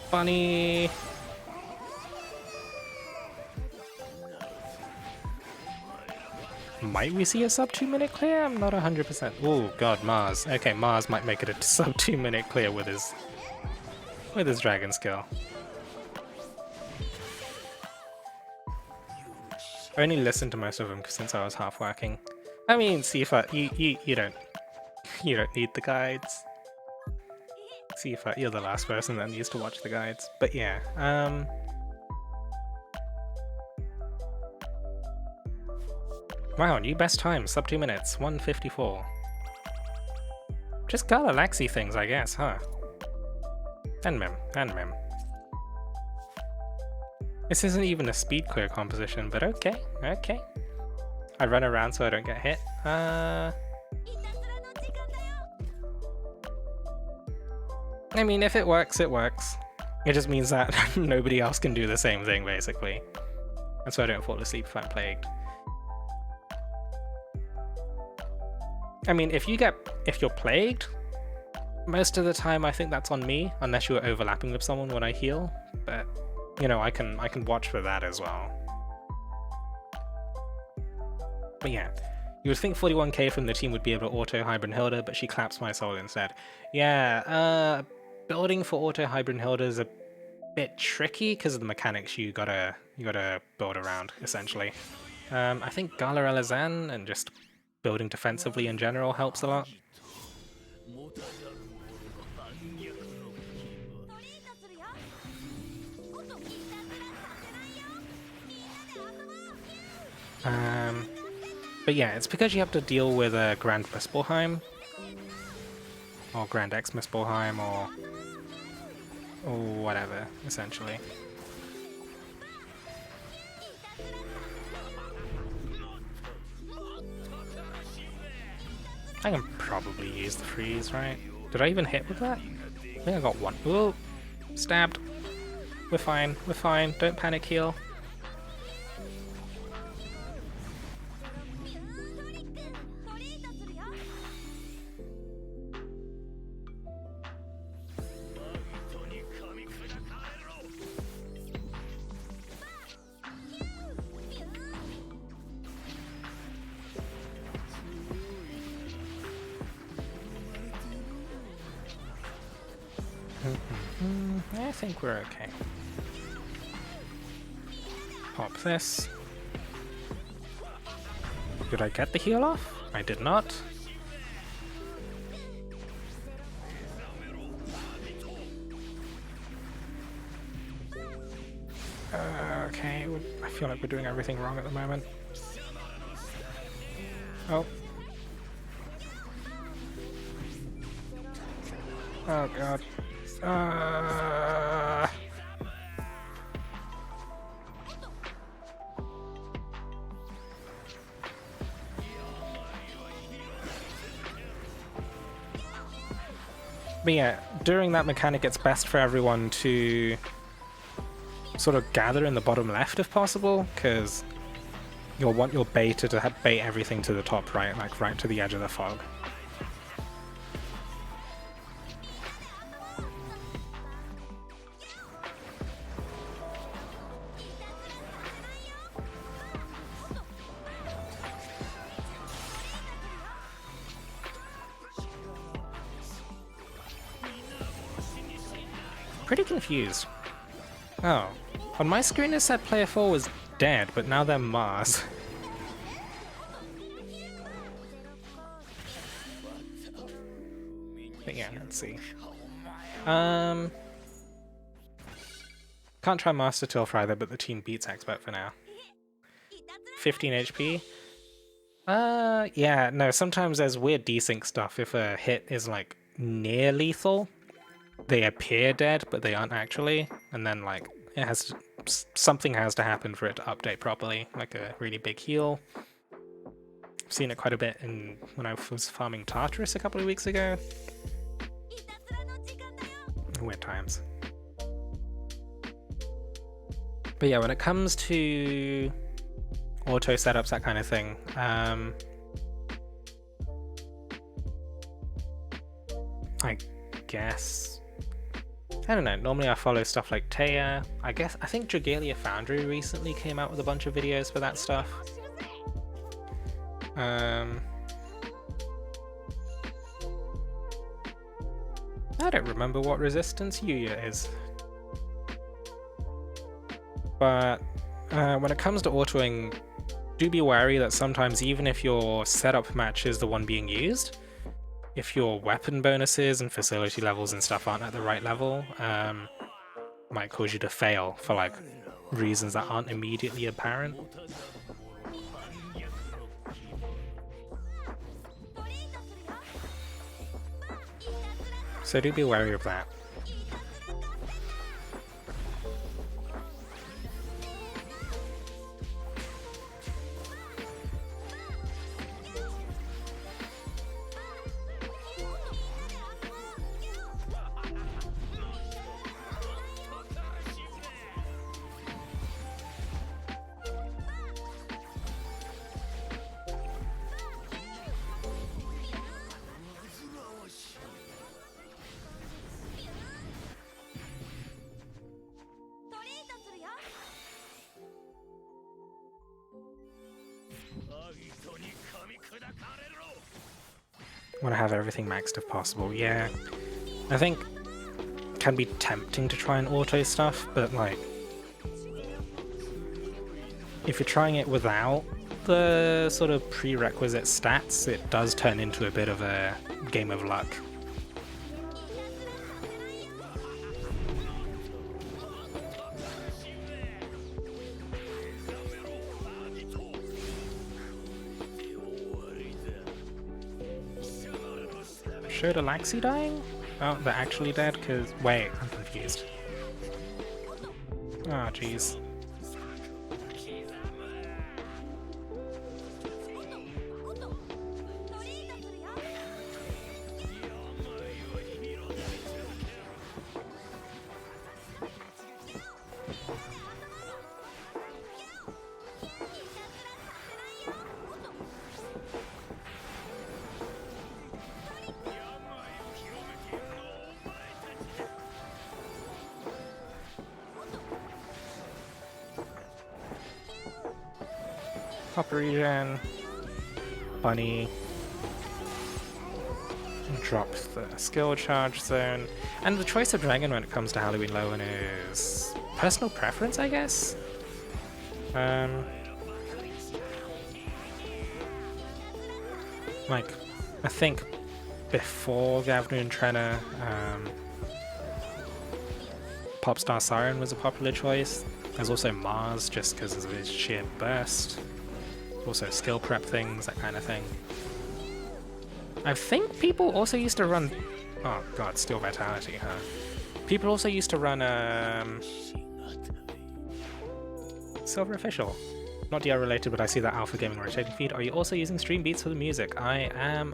Bunny! Might we see a sub 2 minute clear? I'm not 100%. Oh god, Mars. Okay, Mars might make it a sub 2 minute clear with his dragon skill. I only listened to most of them since I was half working. I mean, Sifa, you don't need the guides. Sifa, you're the last person that needs to watch the guides. But yeah, wow, new best time, sub 2 minutes, 1:54. Just Galaxy things, I guess, huh? And Mem. This isn't even a speed clear composition, but okay. I run around so I don't get hit. I mean, if it works, it works. It just means that nobody else can do the same thing, basically. And so I don't fall asleep if I'm plagued. I mean, if you're plagued, most of the time I think that's on me, unless you're overlapping with someone when I heal. But you know, I can watch for that as well. But yeah, you would think 41k from the team would be able to auto Hybrid Hilda, but she claps my soul instead. Yeah, building for auto Hybrid Hilda is a bit tricky because of the mechanics you gotta build around essentially. I think Galarella Zan and just building defensively in general helps a lot. But yeah, it's because you have to deal with a Grand Muspelheim, or Grand X Muspelheim, or whatever, essentially. I can probably use the freeze, right? Did I even hit with that? I think I got one. Ooh! Stabbed! We're fine, don't panic heal. I think we're okay. Pop this. Did I get the heal off? I did not. Okay, I feel like we're doing everything wrong at the moment. Oh. Oh god. But yeah, during that mechanic it's best for everyone to sort of gather in the bottom left if possible, because you'll want your beta to bait everything to the top right, like right to the edge of the fog. Pretty confused. Oh, on my screen it said player 4 was dead, but now they're Mars. But yeah, let's see. Can't try Master Tilth either, but the team beats Expert for now. 15 HP. Yeah, no, sometimes there's weird desync stuff. If a hit is like near lethal, they appear dead, but they aren't actually, and then like it has to, something has to happen for it to update properly, like a really big heal. I've seen it quite a bit when I was farming Tartarus a couple of weeks ago. Weird times. But yeah, when it comes to auto setups, that kind of thing, I guess, I don't know, normally I follow stuff like Taya. I think Dragalia Foundry recently came out with a bunch of videos for that stuff. I don't remember what resistance Yuya is. But when it comes to autoing, do be wary that sometimes even if your setup match is the one being used, if your weapon bonuses and facility levels and stuff aren't at the right level, might cause you to fail for like reasons that aren't immediately apparent. So do be wary of that. Want to have everything maxed if possible. Yeah, I think it can be tempting to try and auto stuff, but like if you're trying it without the sort of prerequisite stats, it does turn into a bit of a game of luck. Showed Alaxi dying? Oh, they're actually dead? Cause wait, I'm confused. Oh jeez. Pop regen, bunny, drop the skill charge zone, and the choice of dragon when it comes to Halloween Lowen is personal preference, I guess. Like, I think before Gavnu Trenna, Popstar Siren was a popular choice. There's also Mars, just because of his sheer burst. Also skill prep things, that kind of thing. I think people also used to run... Oh god, Steel Vitality, huh? People also used to run Silver Official. Not DR related, but I see that Alpha Gaming rotating feed. Are you also using stream beats for the music? I am.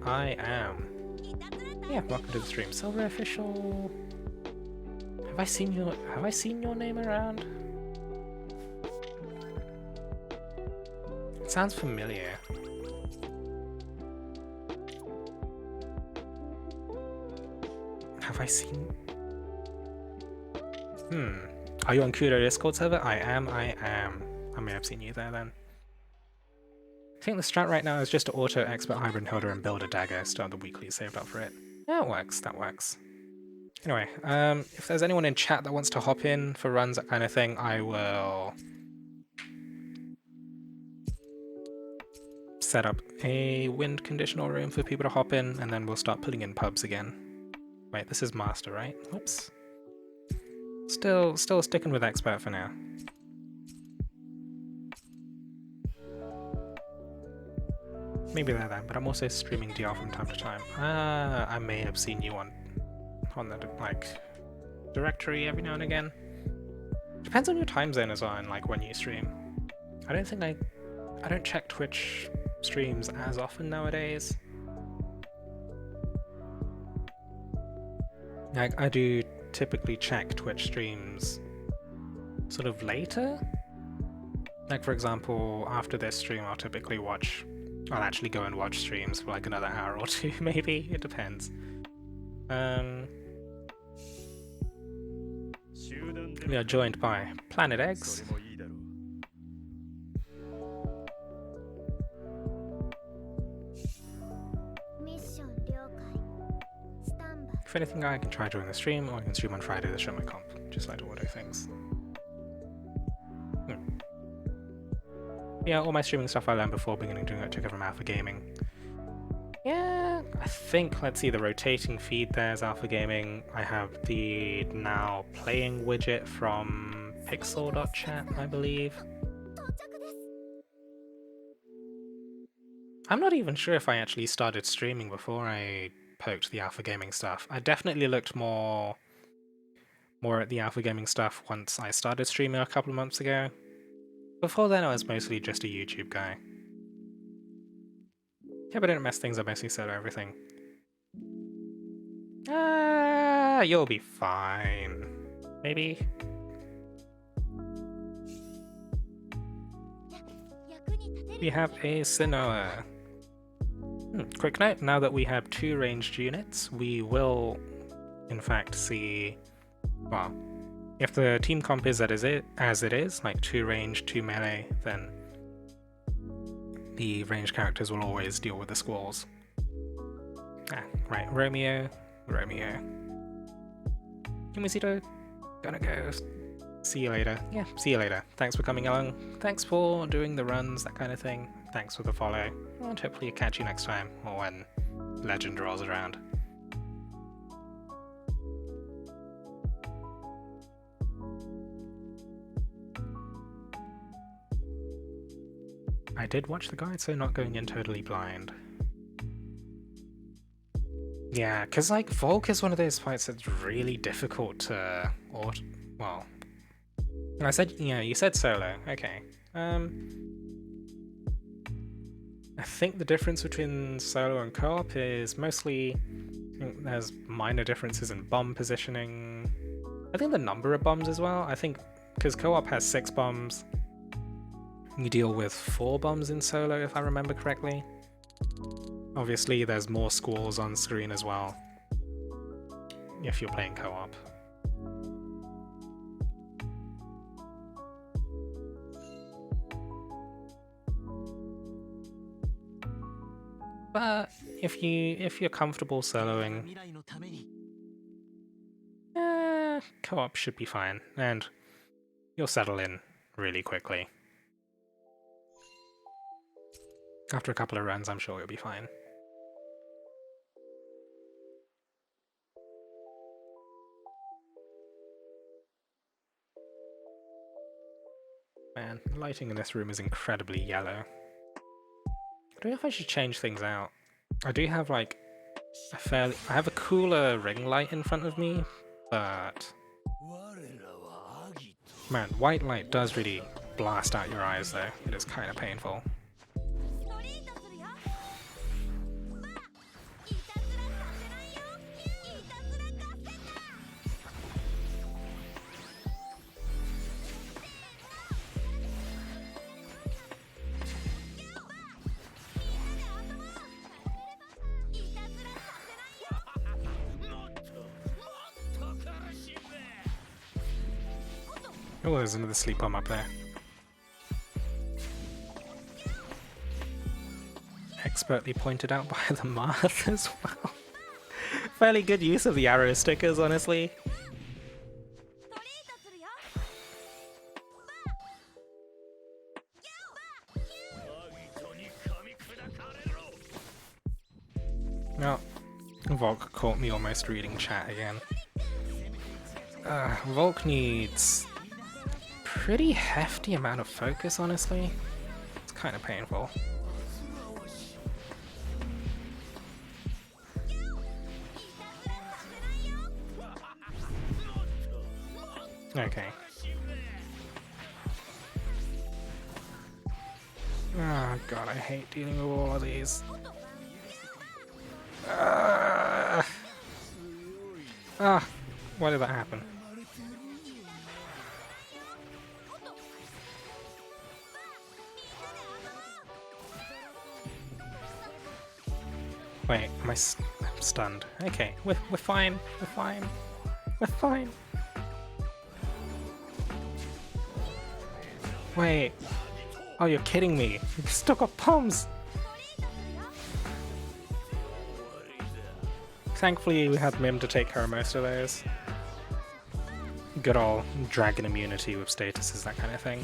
Yeah, welcome to the stream. Silver Official... Have I seen your name around? It sounds familiar. Have I seen... Are you on Kudo Discord server? I am. I may have seen you there then. I think the strat right now is just to auto expert Hybrid Hilda and build a dagger, start the weekly saved up for it. Yeah, it works, that works. Anyway, if there's anyone in chat that wants to hop in for runs, that kind of thing, I will set up a wind conditional room for people to hop in, and then we'll start putting in pubs again. Wait, this is master, right? Whoops. Still sticking with expert for now. Maybe they're there, but I'm also streaming DR from time to time. I may have seen you on the like directory every now and again. Depends on your time zone as well, and like when you stream. I don't check Twitch streams as often nowadays. Like I do typically check Twitch streams sort of later, Like for example, after this stream I'll actually go and watch streams for like another hour or two, maybe, it depends. We are joined by Planet Eggs. If anything, I can try during the stream, or I can stream on Friday to show my comp. Just like to order things. Yeah, all my streaming stuff I learned before beginning doing it took it from Alpha Gaming. Yeah, I think, let's see, the rotating feed there's Alpha Gaming. I have the now playing widget from pixel.chat, I believe. I'm not even sure if I actually started streaming before I poked the Alpha Gaming stuff. I definitely looked more at the Alpha Gaming stuff once I started streaming a couple of months ago. Before then I was mostly just a YouTube guy. Yeah, but I didn't mess things up, mostly solo everything. You'll be fine. Maybe? We have a Sinnoh. Quick note, now that we have 2 ranged units, we will in fact see, well, if the team comp is as it is, like 2 range, 2 melee, then the ranged characters will always deal with the squalls. Right, Romeo. Kimisito, gonna go. See you later. Yeah, see you later. Thanks for coming along. Thanks for doing the runs, that kind of thing. Thanks for the follow. And hopefully catch you next time, or when Legend rolls around. I did watch the guide, so not going in totally blind. Yeah, because like Volk is one of those fights that's really difficult to well, I said, you said solo. Okay. I think the difference between solo and co-op is mostly, I think there's minor differences in bomb positioning. I think the number of bombs as well. I think because co-op has 6 bombs, you deal with 4 bombs in solo, if I remember correctly. Obviously, there's more squalls on screen as well, if you're playing co-op. But if you're comfortable soloing, co-op should be fine, and you'll settle in really quickly. After a couple of runs, I'm sure you'll be fine. Man, the lighting in this room is incredibly yellow. I don't know if I should change things out. I do have like I have a cooler ring light in front of me, but man, white light does really blast out your eyes though. It is kind of painful. Oh, there's another sleep bomb up there. Expertly pointed out by the Marth as well. Fairly good use of the arrow stickers, honestly. No, Volk caught me almost reading chat again. Volk needs pretty hefty amount of focus, honestly. It's kind of painful. Okay. Oh god, I hate dealing with all of these. Why did that happen? Wait, I'm stunned? Okay, we're fine. We're fine. We're fine. Wait. Oh, you're kidding me. You've still got palms. Thankfully, we had Mim to take care of most of those. Good old dragon immunity with statuses, that kind of thing.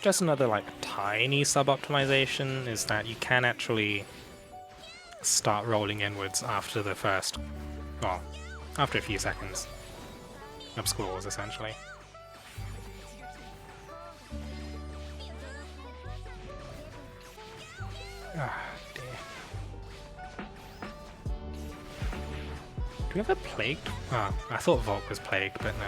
Just another, like, tiny sub-optimization is that you can actually start rolling inwards after the first, well, after a few seconds of scores, essentially. Ah, dear. Do we have a plagued? Oh, I thought Volk was plagued, but no.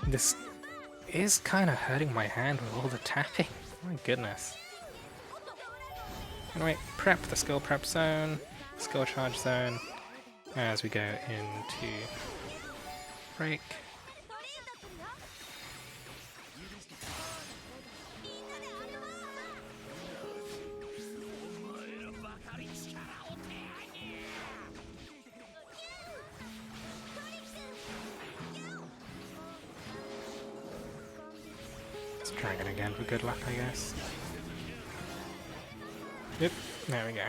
This is kind of hurting my hand with all the tapping. My goodness. Anyway, prep the skill prep zone, skill charge zone, as we go into break. Dragon again for good luck, I guess. Yep, there we go.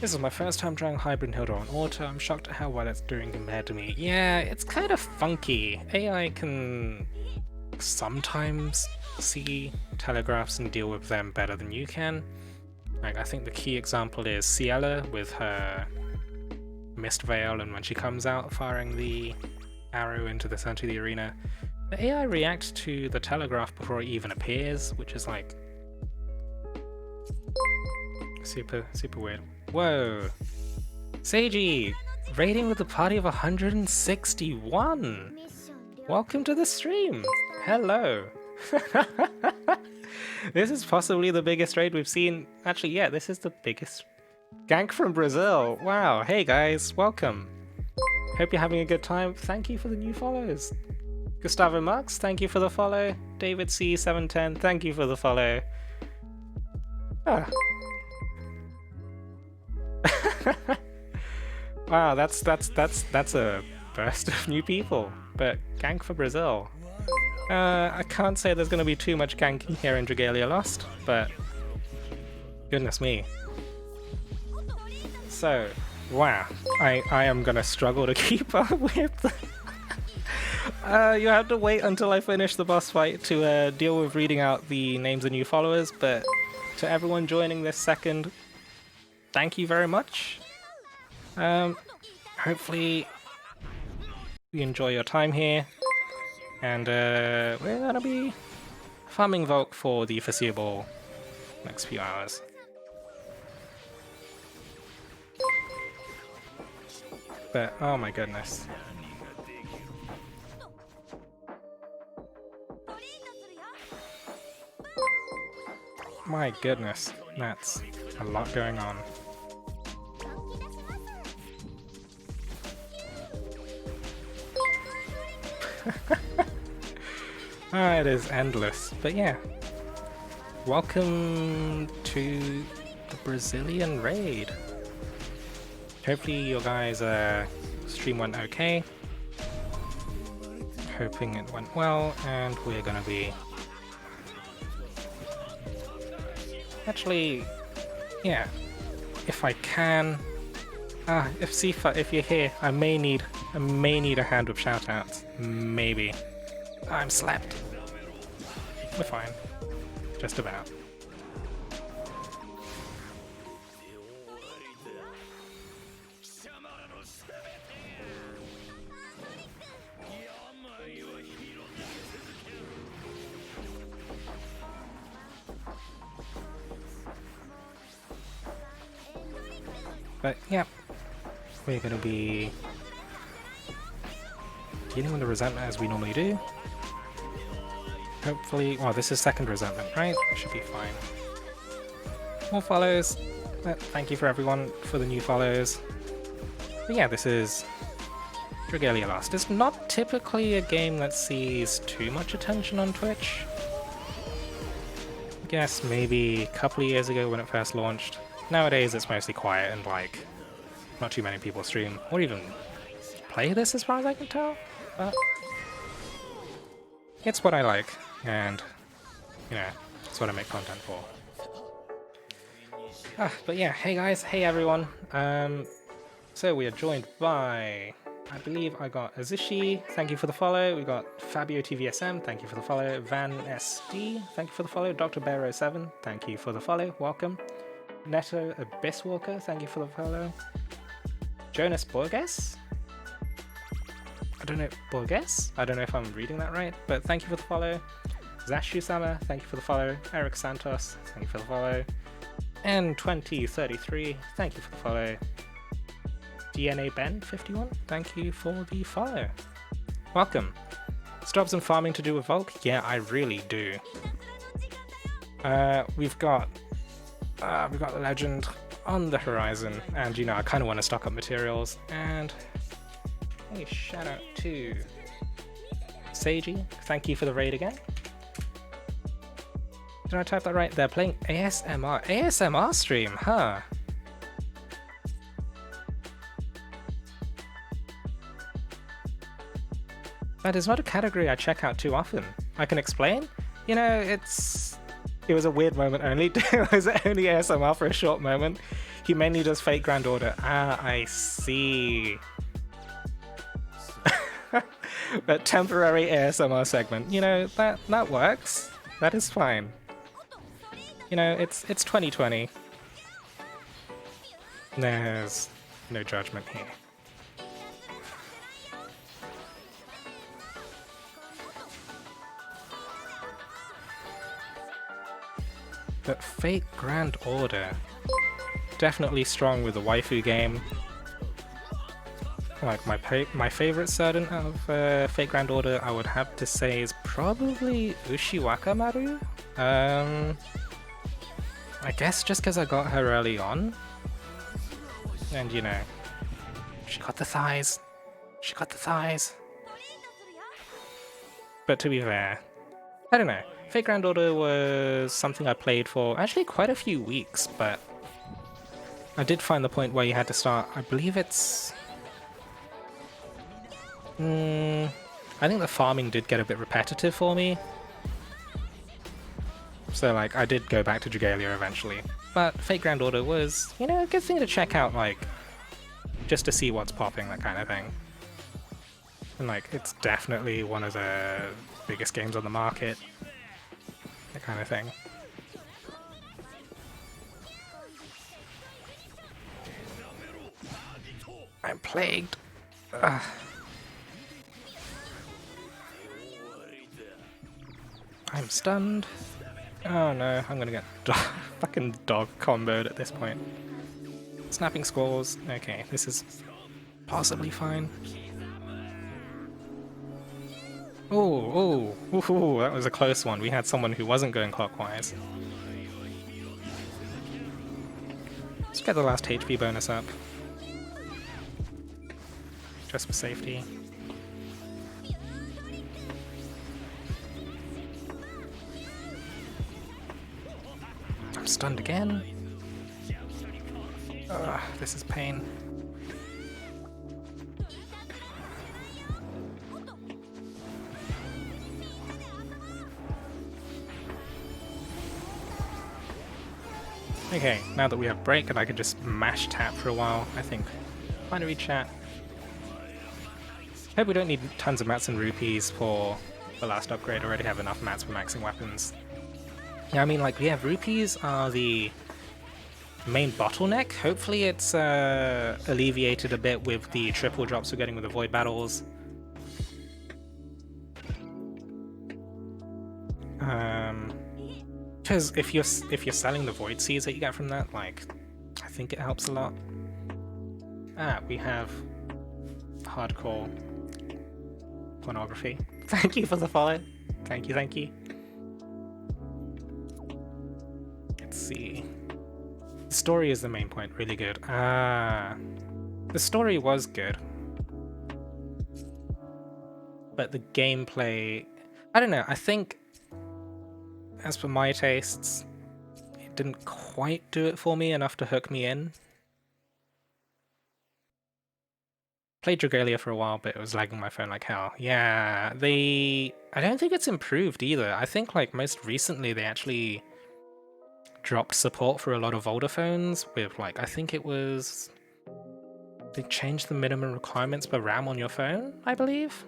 This is my first time trying Hybrid Hilda on auto. I'm shocked at how well it's doing compared to me. Yeah, it's kind of funky. AI can sometimes see telegraphs and deal with them better than you can. Like, I think the key example is Ciela with her Mist Veil, and when she comes out firing the arrow into the center of the arena, the AI reacts to the telegraph before it even appears, which is like super weird. Whoa! Seiji! Raiding with a party of 161! Welcome to the stream! Hello! This is possibly the biggest raid we've seen. Actually, yeah, this is the biggest gank from Brazil. Wow, hey guys, welcome. Hope you're having a good time. Thank you for the new follows. Gustavo Marx, thank you for the follow. David C710, thank you for the follow. Ah. Wow, that's a burst of new people. But gank for Brazil. I can't say there's going to be too much ganking here in Dragalia Lost, but goodness me. So, wow, I am going to struggle to keep up with the you have to wait until I finish the boss fight to deal with reading out the names of new followers, but to everyone joining this second, thank you very much. Hopefully you enjoy your time here, and we're gonna be farming Volk for the foreseeable next few hours. But oh my goodness. My goodness, that's a lot going on. It is endless, but yeah. Welcome to the Brazilian raid. Hopefully your guys' stream went okay. Hoping it went well, and we're gonna be... Actually, yeah, if I can... if Sifa, if you're here, I may need a hand with shoutouts. Maybe. I'm slapped. We're fine. Just about. But yeah, we're going to be dealing with the resentment as we normally do. Hopefully, well, this is second resentment, right? Should be fine. More follows. But thank you for everyone for the new follows. But yeah, this is Dragalia Lost. It's not typically a game that sees too much attention on Twitch. I guess maybe a couple of years ago when it first launched. Nowadays it's mostly quiet and like not too many people stream or even play this as far as I can tell. But it's what I like, and you know, it's what I make content for. But yeah, hey guys, hey everyone. So we are joined by, I believe I got Azushi, thank you for the follow. We got Fabio TVSM, thank you for the follow. Van SD, thank you for the follow. Dr. Bear 07, thank you for the follow. Welcome. Neto Abyss Walker, thank you for the follow. Jonas Borges? I don't know if I'm reading that right, but thank you for the follow. Zashu-sama, thank you for the follow. Eric Santos, thank you for the follow. N2033, thank you for the follow. DNA Ben 51, thank you for the follow. Welcome. Still have some farming to do with LeVolk? Yeah, I really do. We've got the legend on the horizon, and you know, I kind of want to stock up materials. And hey, shout out to Seiji, thank you for the raid again. Did I type that right? They're playing ASMR stream, huh? That is not a category I check out too often. I can explain? You know, it was a weird moment only. It was only ASMR for a short moment. He mainly does Fate Grand Order. Ah, I see. That temporary ASMR segment. You know, that works. That is fine. You know, it's 2020. There's no judgment here. But Fate Grand Order, definitely strong with the waifu game. Like my favorite certain of Fate Grand Order, I would have to say, is probably Ushiwaka Maru. I guess just because I got her early on, and you know, she got the thighs. She got the thighs. But to be fair, I don't know. Fate Grand Order was something I played for actually quite a few weeks, but I did find the point where you had to start, I believe it's... I think the farming did get a bit repetitive for me. So like, I did go back to Dragalia eventually. But Fate Grand Order was, you know, a good thing to check out, like, just to see what's popping, that kind of thing. And like, it's definitely one of the biggest games on the market. That kind of thing. I'm plagued. Ugh. I'm stunned. Oh no, I'm gonna get fucking dog comboed at this point. Snapping squalls. Okay, this is possibly fine. Oh, that was a close one. We had someone who wasn't going clockwise. Let's get the last HP bonus up. Just for safety. I'm stunned again. Ugh, this is pain. Okay, now that we have break and I can just mash tap for a while, I think. Binary chat. Hope we don't need tons of mats and rupees for the last upgrade. I already have enough mats for maxing weapons. Yeah, I mean, like, yeah, rupees are the main bottleneck. Hopefully it's alleviated a bit with the triple drops we're getting with the void battles. Because if you're selling the void seeds that you get from that, like, I think it helps a lot. We have hardcore pornography. Thank you for the follow. Thank you, thank you. Let's see. The story is the main point, really good. The story was good. But the gameplay, I don't know, I think, as for my tastes, it didn't quite do it for me enough to hook me in. Played Dragalia for a while, but it was lagging my phone like hell. Yeah, I don't think it's improved either. I think like most recently they actually dropped support for a lot of older phones with like, I think it was, they changed the minimum requirements per RAM on your phone, I believe,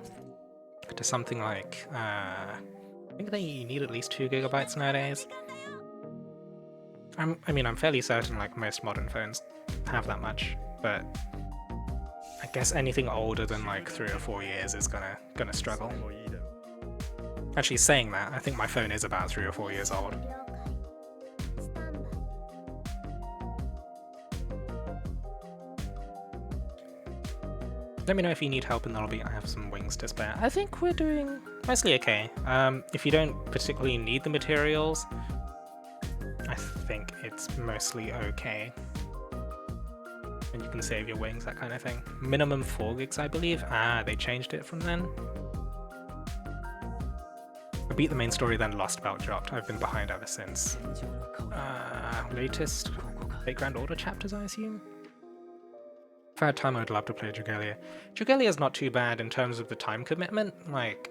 to something like, I think they need at least 2 GB nowadays. I mean, I'm fairly certain like most modern phones have that much, but I guess anything older than like 3 or 4 years is gonna struggle. Actually, saying that, I think my phone is about 3 or 4 years old. Let me know if you need help in the lobby. I have some wings to spare. I think we're doing mostly okay. If you don't particularly need the materials, I think it's mostly okay. And you can save your wings, that kind of thing. Minimum 4 gigs, I believe. They changed it from then. I beat the main story, then lost about dropped. I've been behind ever since. Latest Fate Grand Order chapters, I assume? If I had time, I'd love to play Dragalia. Dragalia's not too bad in terms of the time commitment. Like,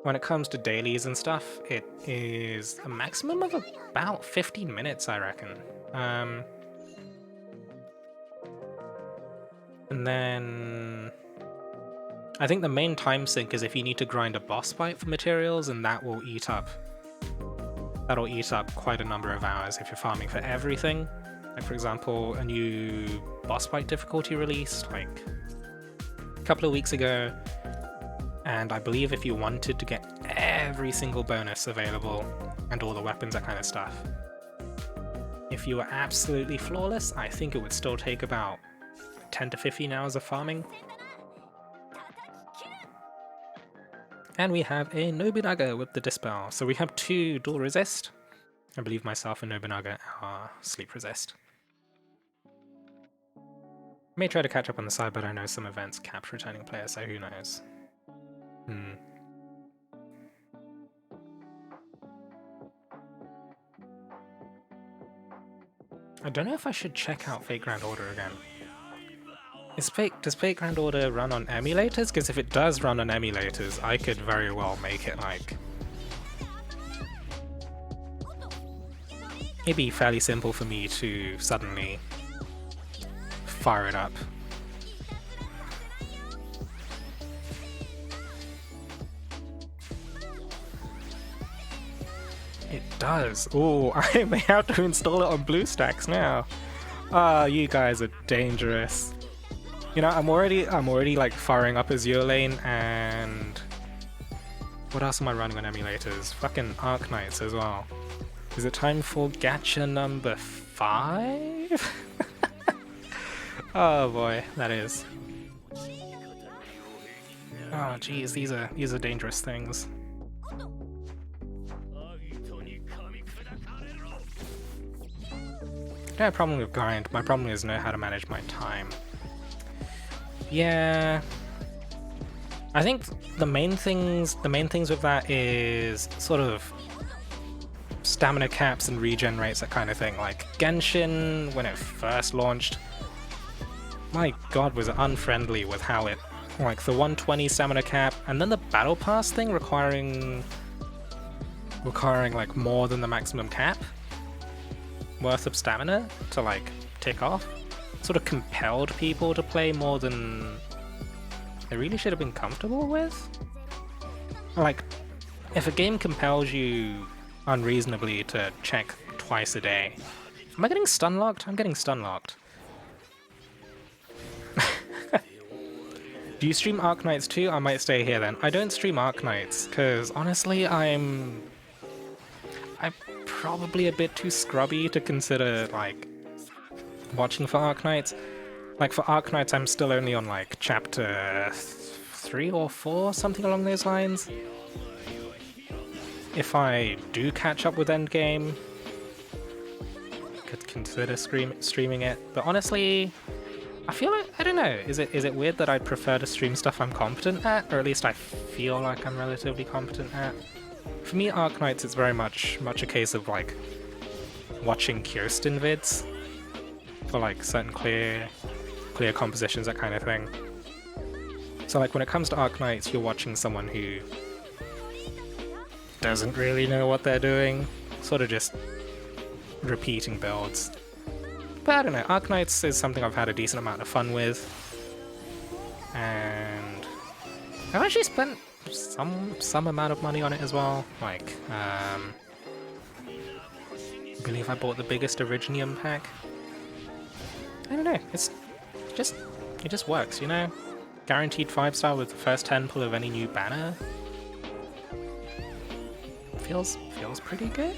when it comes to dailies and stuff, it is a maximum of about 15 minutes, I reckon. And then I think the main time sink is if you need to grind a boss fight for materials, and that'll eat up quite a number of hours if you're farming for everything. Like, for example, a new boss fight difficulty released like a couple of weeks ago, and I believe if you wanted to get every single bonus available and all the weapons, that kind of stuff, if you were absolutely flawless, I think it would still take about 10 to 15 hours of farming. And we have a Nobunaga with the Dispel. So we have 2 dual resist. I believe myself and Nobunaga are sleep resist. May try to catch up on the side, but I know some events cap returning players, so who knows. I don't know if I should check out Fate Grand Order again. Does Fate Grand Order run on emulators? Because if it does run on emulators, I could very well make it like... it'd be fairly simple for me to suddenly fire it up. It does. Oh, I may have to install it on BlueStacks now. Ah, you guys are dangerous. You know, I'm already like firing up Azure Lane, and what else am I running on emulators? Fucking Arknights as well. Is it time for gacha number 5? Oh boy, that is. Oh geez, these are dangerous things. I don't have a problem with grind. My problem is know how to manage my time. Yeah, I think the main things with that is sort of stamina caps and regen rates, that kind of thing. Like Genshin, when it first launched, my god, was it unfriendly with how it, like the 120 stamina cap, and then the battle pass thing requiring like more than the maximum cap worth of stamina to like tick off, sort of compelled people to play more than they really should have been comfortable with. Like, if a game compels you unreasonably to check twice a day... Am I getting stun locked? I'm getting stun locked. Do you stream Arknights too? I might stay here then. I don't stream Arknights, because honestly I'm probably a bit too scrubby to consider like watching for Arknights. Like for Arknights, I'm still only on like chapter 3 or 4, something along those lines. If I do catch up with Endgame, could consider streaming it. But honestly, I feel like, I don't know, is it weird that I'd prefer to stream stuff I'm competent at? Or at least I feel like I'm relatively competent at? For me, Arknights, it's very much a case of like watching Kirsten vids for like certain clear compositions, that kind of thing. So like when it comes to Arknights, you're watching someone who doesn't really know what they're doing, sort of just repeating builds. But I don't know, Arknights is something I've had a decent amount of fun with, and I've actually spent some amount of money on it as well. Like, I believe I bought the biggest Originium pack. I don't know, it just works, you know? Guaranteed 5-star with the first 10 pull of any new banner. Feels pretty good.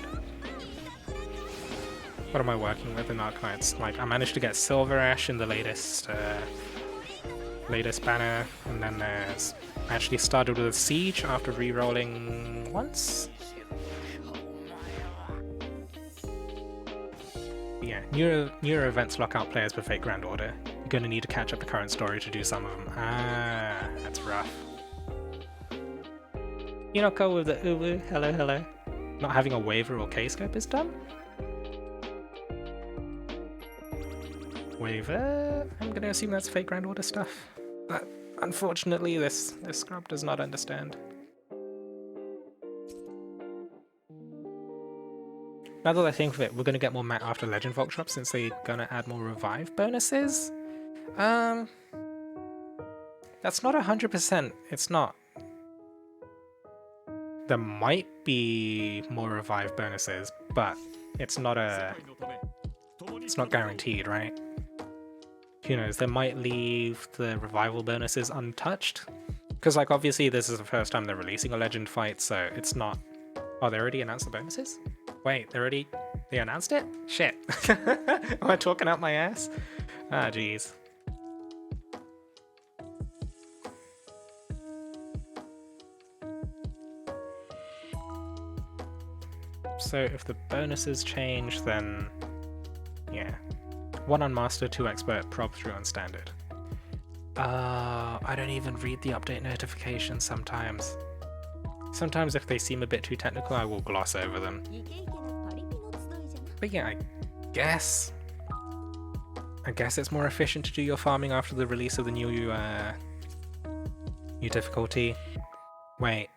What am I working with in Arknights? Like, I managed to get Silver Ash in the latest banner, and then there's... I actually started with a Siege after re-rolling once. Yeah, newer events lock out players for Fate Grand Order. You're gonna need to catch up the current story to do some of them. Ah, that's rough. You're not cool with the uwu, hello. Not having a waiver or K-scope is done? Waiver? I'm gonna assume that's Fate Grand Order stuff. But unfortunately this scrub does not understand. Now that I think of it, we're gonna get more mat after Legend Vault drops since they're gonna add more revive bonuses. That's not 100%, it's not. There might be more revive bonuses, but it's not guaranteed, right? Who knows, they might leave the revival bonuses untouched. Because like obviously this is the first time they're releasing a legend fight, so it's not... Oh, they already announced the bonuses? Wait, they announced it? Shit. Am I talking out my ass? Ah, jeez. So if the bonuses change, then yeah. 1 on Master, 2 Expert, Prob, 3 on Standard. I don't even read the update notifications sometimes. Sometimes if they seem a bit too technical, I will gloss over them. But yeah, I guess it's more efficient to do your farming after the release of the new difficulty. Wait.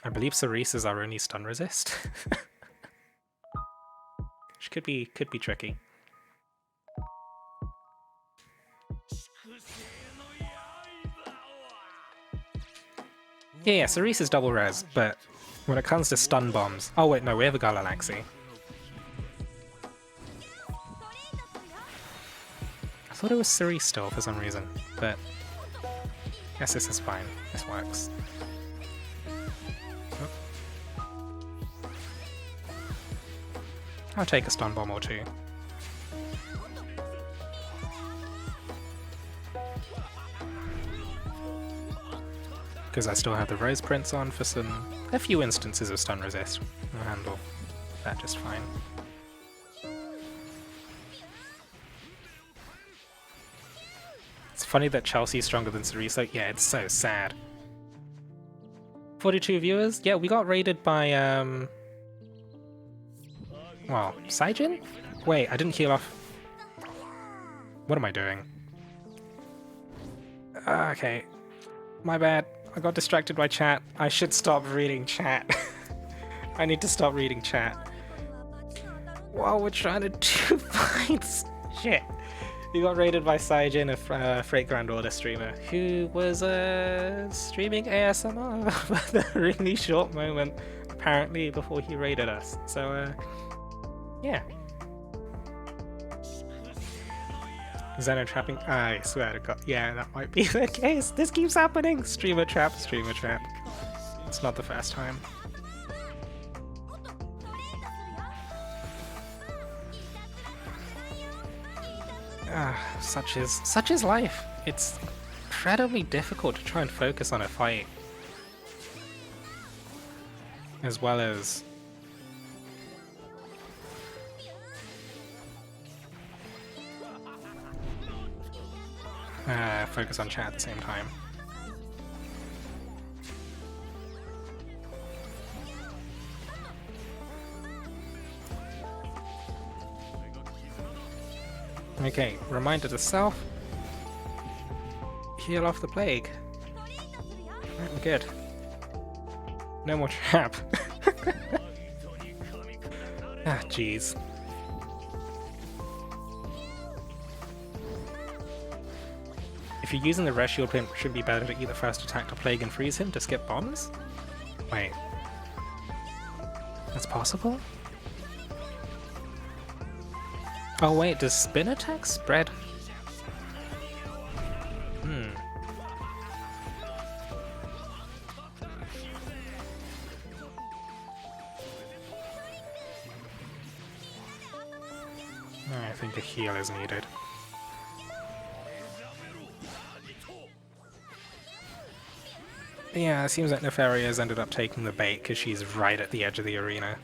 I believe Cereses are only stun resist. Which could be tricky. Yeah, Cerise is double res, but when it comes to stun bombs... Oh wait, no, we have a Galalaxy. I thought it was Cerise still for some reason, but... I guess this is fine. This works. I'll take a stun bomb or two. Because I still have the Rose Prince on for a few instances of stun resist. I'll handle that just fine. It's funny that Chelsea's stronger than Cerise. Yeah, it's so sad. 42 viewers? Yeah, we got raided by well, Saijin? Wait, I didn't heal off. What am I doing? Okay. My bad. I got distracted by chat. I should stop reading chat. I need to stop reading chat. While we're trying to do fights. Shit. We got raided by Saijin, a Freight Grand Order streamer, who was streaming ASMR for a really short moment, apparently, before he raided us. So, yeah. Xeno trapping? I swear to God. Yeah, that might be the case. This keeps happening. Streamer trap, streamer trap. It's not the first time. Such is life. It's incredibly difficult to try and focus on a fight, as well as focus on chat at the same time. Okay, reminder to self. Heal off the plague. Right, we're good. No more trap. Ah, jeez. If you're using the rest shield pimp, it should be better to eat the first attack to plague and freeze him to skip bombs? Wait. That's possible? Oh wait, does spin attack spread? I think a heal is needed. Yeah, it seems like Nefaria's ended up taking the bait because she's right at the edge of the arena.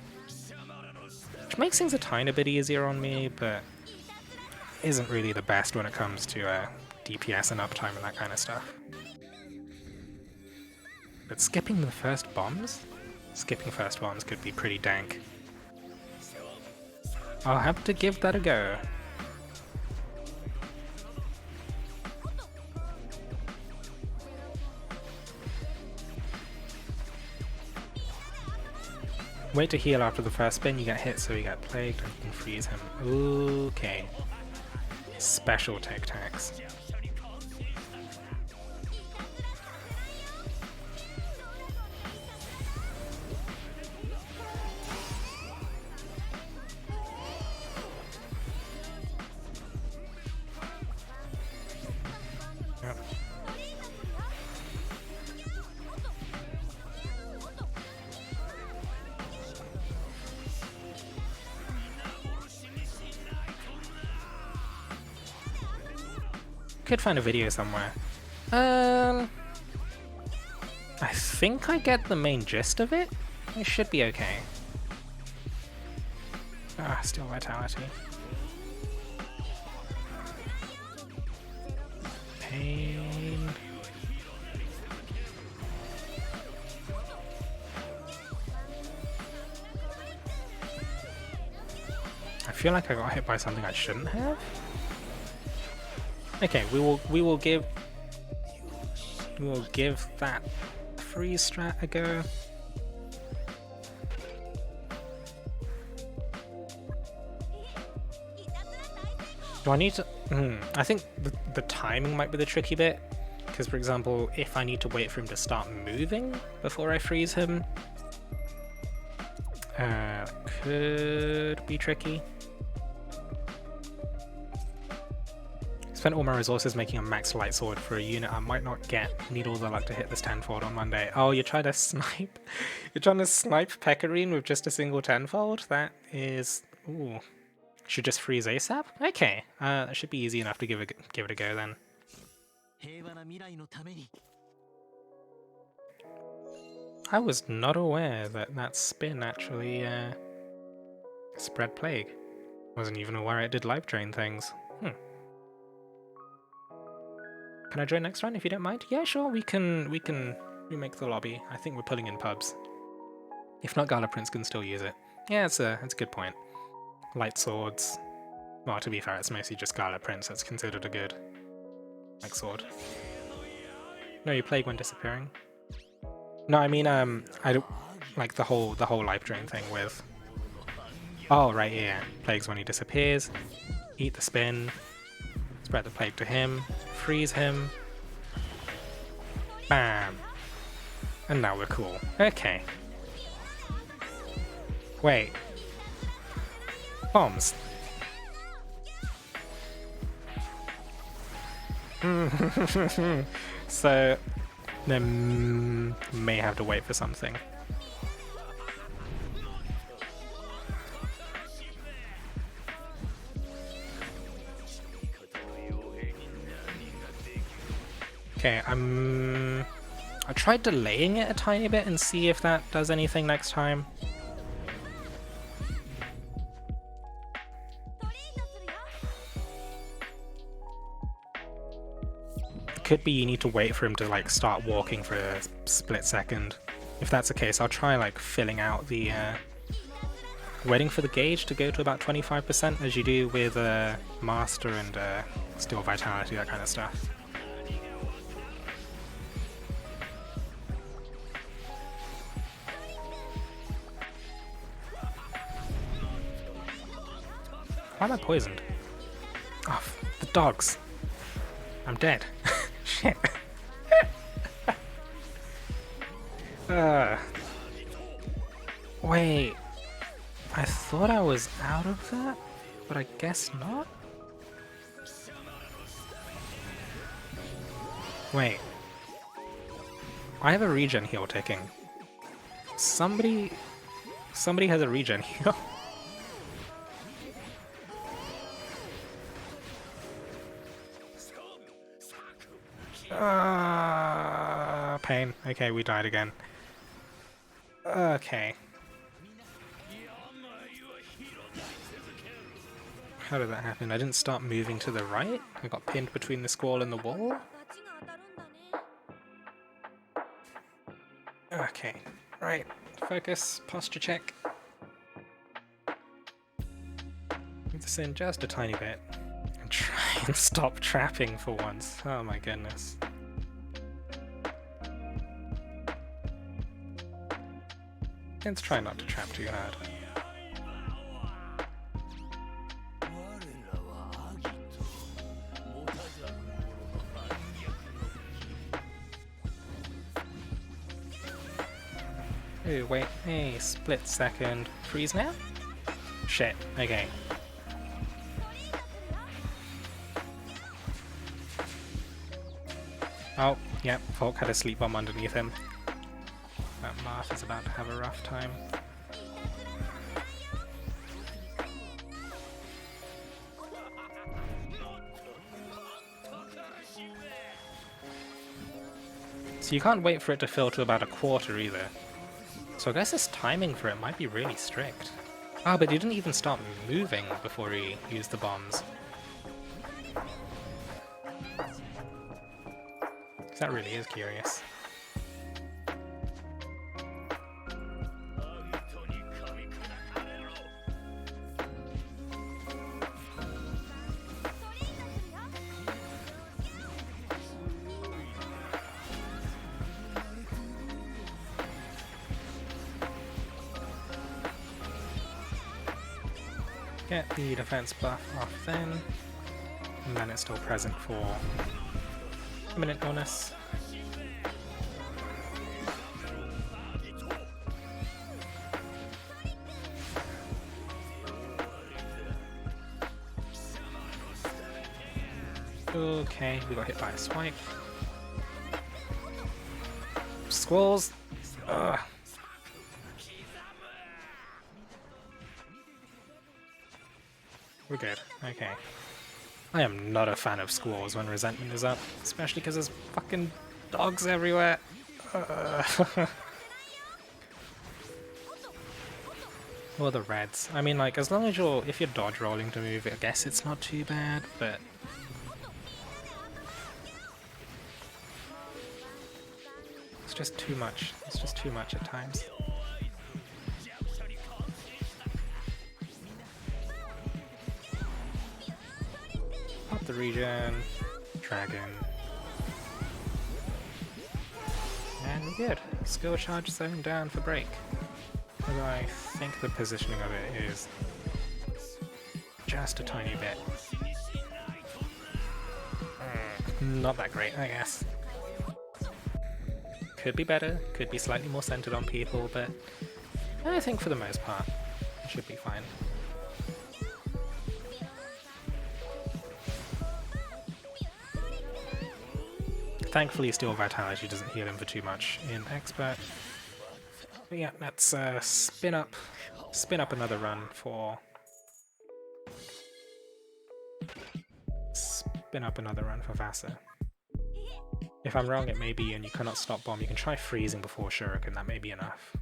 Which makes things a tiny bit easier on me, but isn't really the best when it comes to DPS and uptime and that kind of stuff. But skipping the first bombs? Skipping first bombs could be pretty dank. I'll have to give that a go. Wait to heal after the first spin, you get hit so you get plagued and you can freeze him. Okay. Special tic tacs. Yep. Could find a video somewhere. I think I get the main gist of it. It should be okay. Ah, still vitality. Pain. I feel like I got hit by something I shouldn't have. Okay, we will give that freeze strat a go. Do I need to? I think the timing might be the tricky bit, because for example, if I need to wait for him to start moving before I freeze him, could be tricky. Spent all my resources making a max light sword for a unit I might not get. Need all the luck to hit this tenfold on Monday. Oh, you're trying to snipe? You're trying to snipe Pekarine with just a single tenfold? That is... Ooh. Should just freeze ASAP? Okay. That should be easy enough to give it a go then. I was not aware that that spin actually spread plague. Wasn't even aware it did life drain things. Can I join next round if you don't mind? Yeah, sure, we can remake the lobby. I think we're pulling in pubs. If not, Gala Prince can still use it. Yeah, it's a good point. Light swords. Well, to be fair, it's mostly just Gala Prince that's considered a good like sword. No, you plague when disappearing. No, I mean I don't like the whole life drain thing with. Oh right, yeah. Plagues when he disappears. Eat the spin. Spread the plague to him, freeze him, bam, and now we're cool. Okay. Wait. Bombs. So, then may have to wait for something. Okay, I tried delaying it a tiny bit and see if that does anything next time. Could be you need to wait for him to like start walking for a split second. If that's the case, I'll try like filling out the waiting for the gauge to go to about 25% as you do with Master and Steel Vitality, that kind of stuff. Why am I poisoned? Oh, the dogs. I'm dead. Shit. Wait. I thought I was out of that, but I guess not? Wait. I have a regen heal ticking. Somebody has a regen heal. Pain. Okay, we died again. Okay. How did that happen? I didn't start moving to the right? I got pinned between the squall and the wall? Okay. Right. Focus. Posture check. Move this in just a tiny bit. And try and stop trapping for once. Oh my goodness. Let's try not to trap too hard. Ooh, wait, hey, split second. Freeze now? Shit, okay. Oh, yep, Volk had a sleep bomb underneath him. That Marth is about to have a rough time. So you can't wait for it to fill to about a quarter either. So I guess this timing for it might be really strict. Ah, but he didn't even start moving before he used the bombs. That really is curious. Get the defense buff off then, and then it's still present for a minute bonus. Okay, we got hit by a swipe. Squalls! Ugh. We're good. Okay. I am not a fan of squalls when resentment is up, especially because there's fucking dogs everywhere. Or the reds. I mean, like, as long as if you're dodge rolling to move it, I guess it's not too bad, but... It's just too much. It's just too much at times. Pop the regen, dragon, and we're good. Skill charge zone down for break. Although I think the positioning of it is just a tiny bit. Not that great, I guess. Could be better, could be slightly more centered on people, but I think for the most part, it should be fine. Thankfully, Steel Vitality doesn't heal him for too much in Expert. But yeah, let's spin up another run for Vasa. If I'm wrong, it may be and you cannot stop bomb. You can try freezing before Shuriken, that may be enough.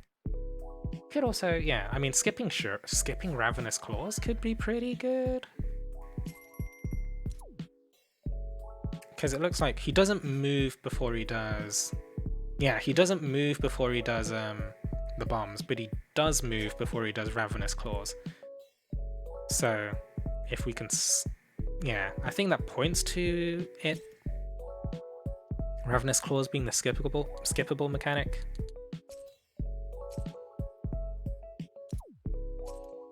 Could also, yeah, I mean, skipping Ravenous Claws could be pretty good. Because it looks like he doesn't move before he does... Yeah, he doesn't move before he does the bombs, but he does move before he does Ravenous Claws. So, if we can... Yeah, I think that points to it. Ravenous Claws being the skippable mechanic.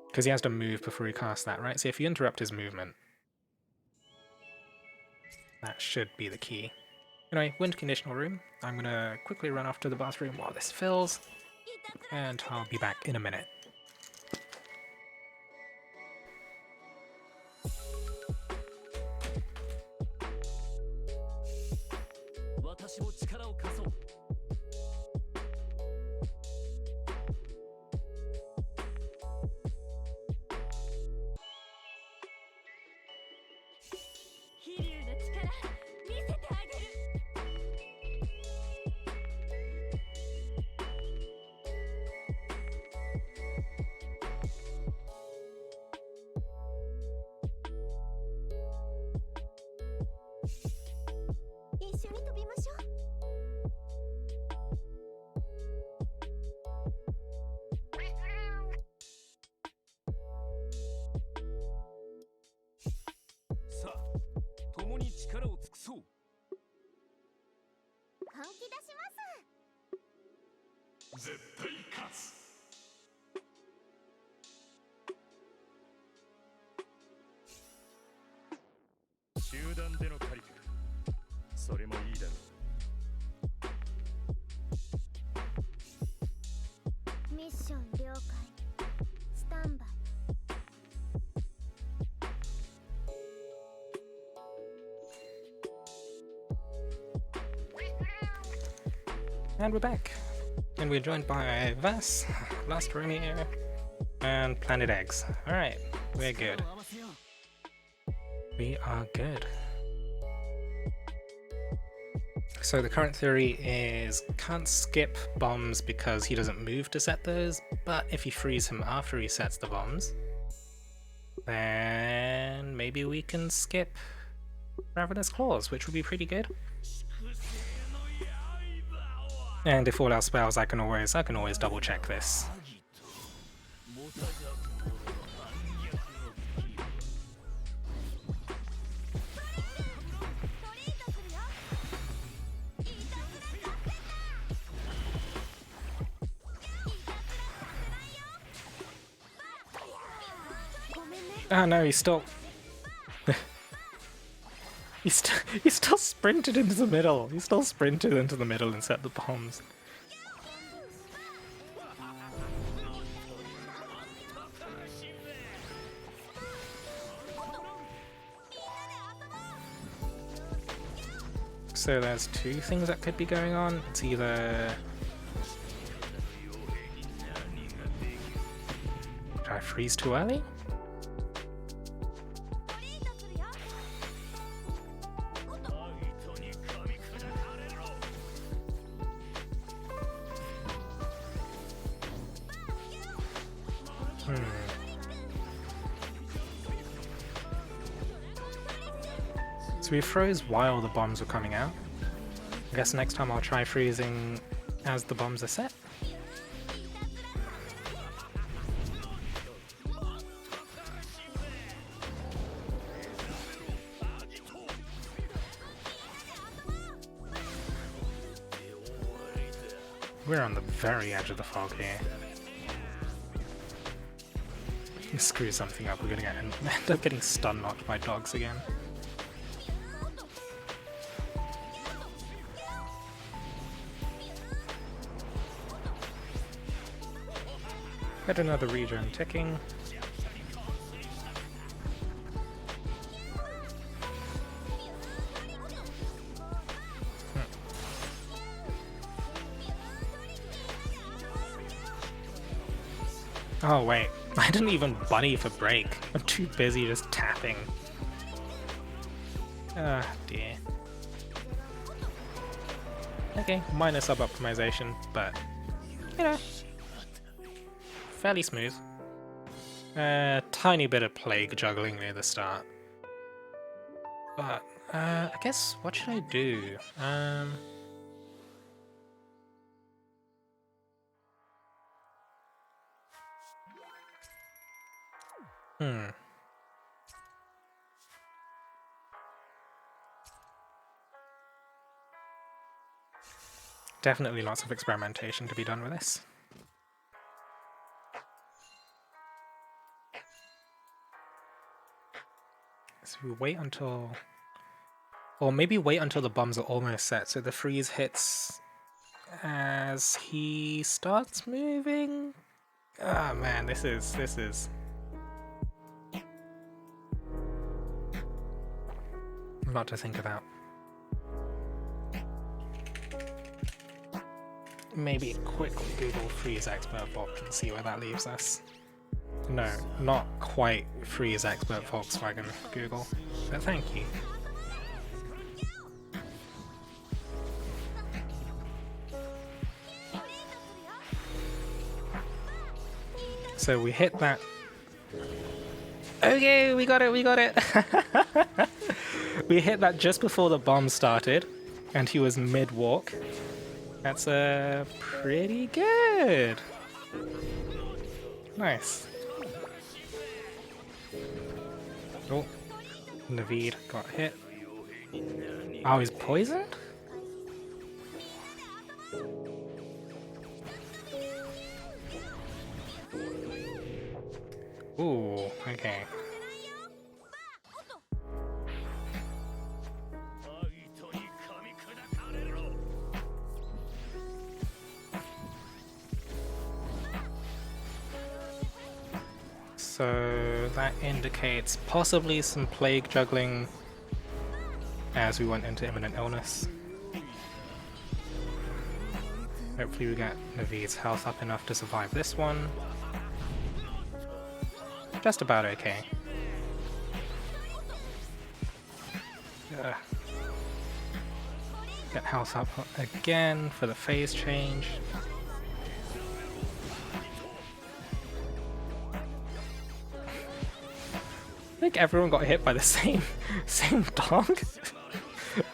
Because he has to move before he casts that, right? So if you interrupt his movement, that should be the key. Anyway, wind conditional room. I'm gonna quickly run off to the bathroom while this fills, and I'll be back in a minute. And we're back. And we're joined by Vas, Last Rainier, and Planet Eggs. Alright, we're good. We are good. So the current theory is can't skip bombs because he doesn't move to set those, but if you freeze him after he sets the bombs, then maybe we can skip Ravenous Claws, which would be pretty good. And if all else fails, I can always double check this. Oh no, he's still... He still sprinted into the middle. He still sprinted into the middle and set the bombs. So there's two things that could be going on. It's either... Did I freeze too early? So we froze while the bombs were coming out. I guess next time I'll try freezing as the bombs are set. We're on the very edge of the fog here. Screw something up, we're gonna end up getting stun locked by dogs again. Got another regen ticking. Oh wait, I didn't even bunny for break. I'm too busy just tapping. Ah, dear. Okay, minor sub-optimization, but, you know, fairly smooth. Tiny bit of plague juggling near the start. But, I guess, what should I do? Definitely lots of experimentation to be done with this. So we wait until... Or maybe wait until the bombs are almost set, so the freeze hits as he starts moving? Oh man, this is... a lot to think about. Maybe quickly Google freeze expert Volk and see where that leaves us. No, not quite freeze expert Volkswagen Google, but thank you. So we hit that. Okay, we got it, we got it! We hit that just before the bomb started, and he was mid-walk. That's pretty good. Nice. Oh, Naveed got hit. Oh, he's poisoned? Ooh, okay. So that indicates possibly some plague juggling as we went into imminent illness. Hopefully we get Naveed's health up enough to survive this one. Just about okay. Get health up again for the phase change. I think everyone got hit by the same dog.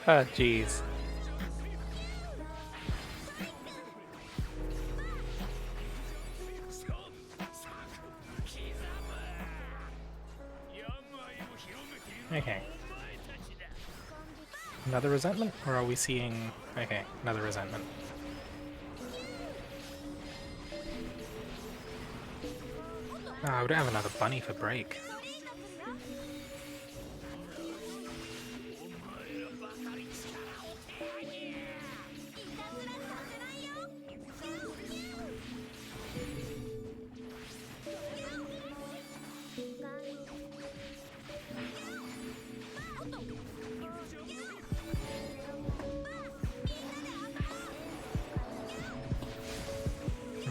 Oh jeez. Okay. Another resentment? Or are we seeing... Okay, another resentment. Ah, we don't have another bunny for break.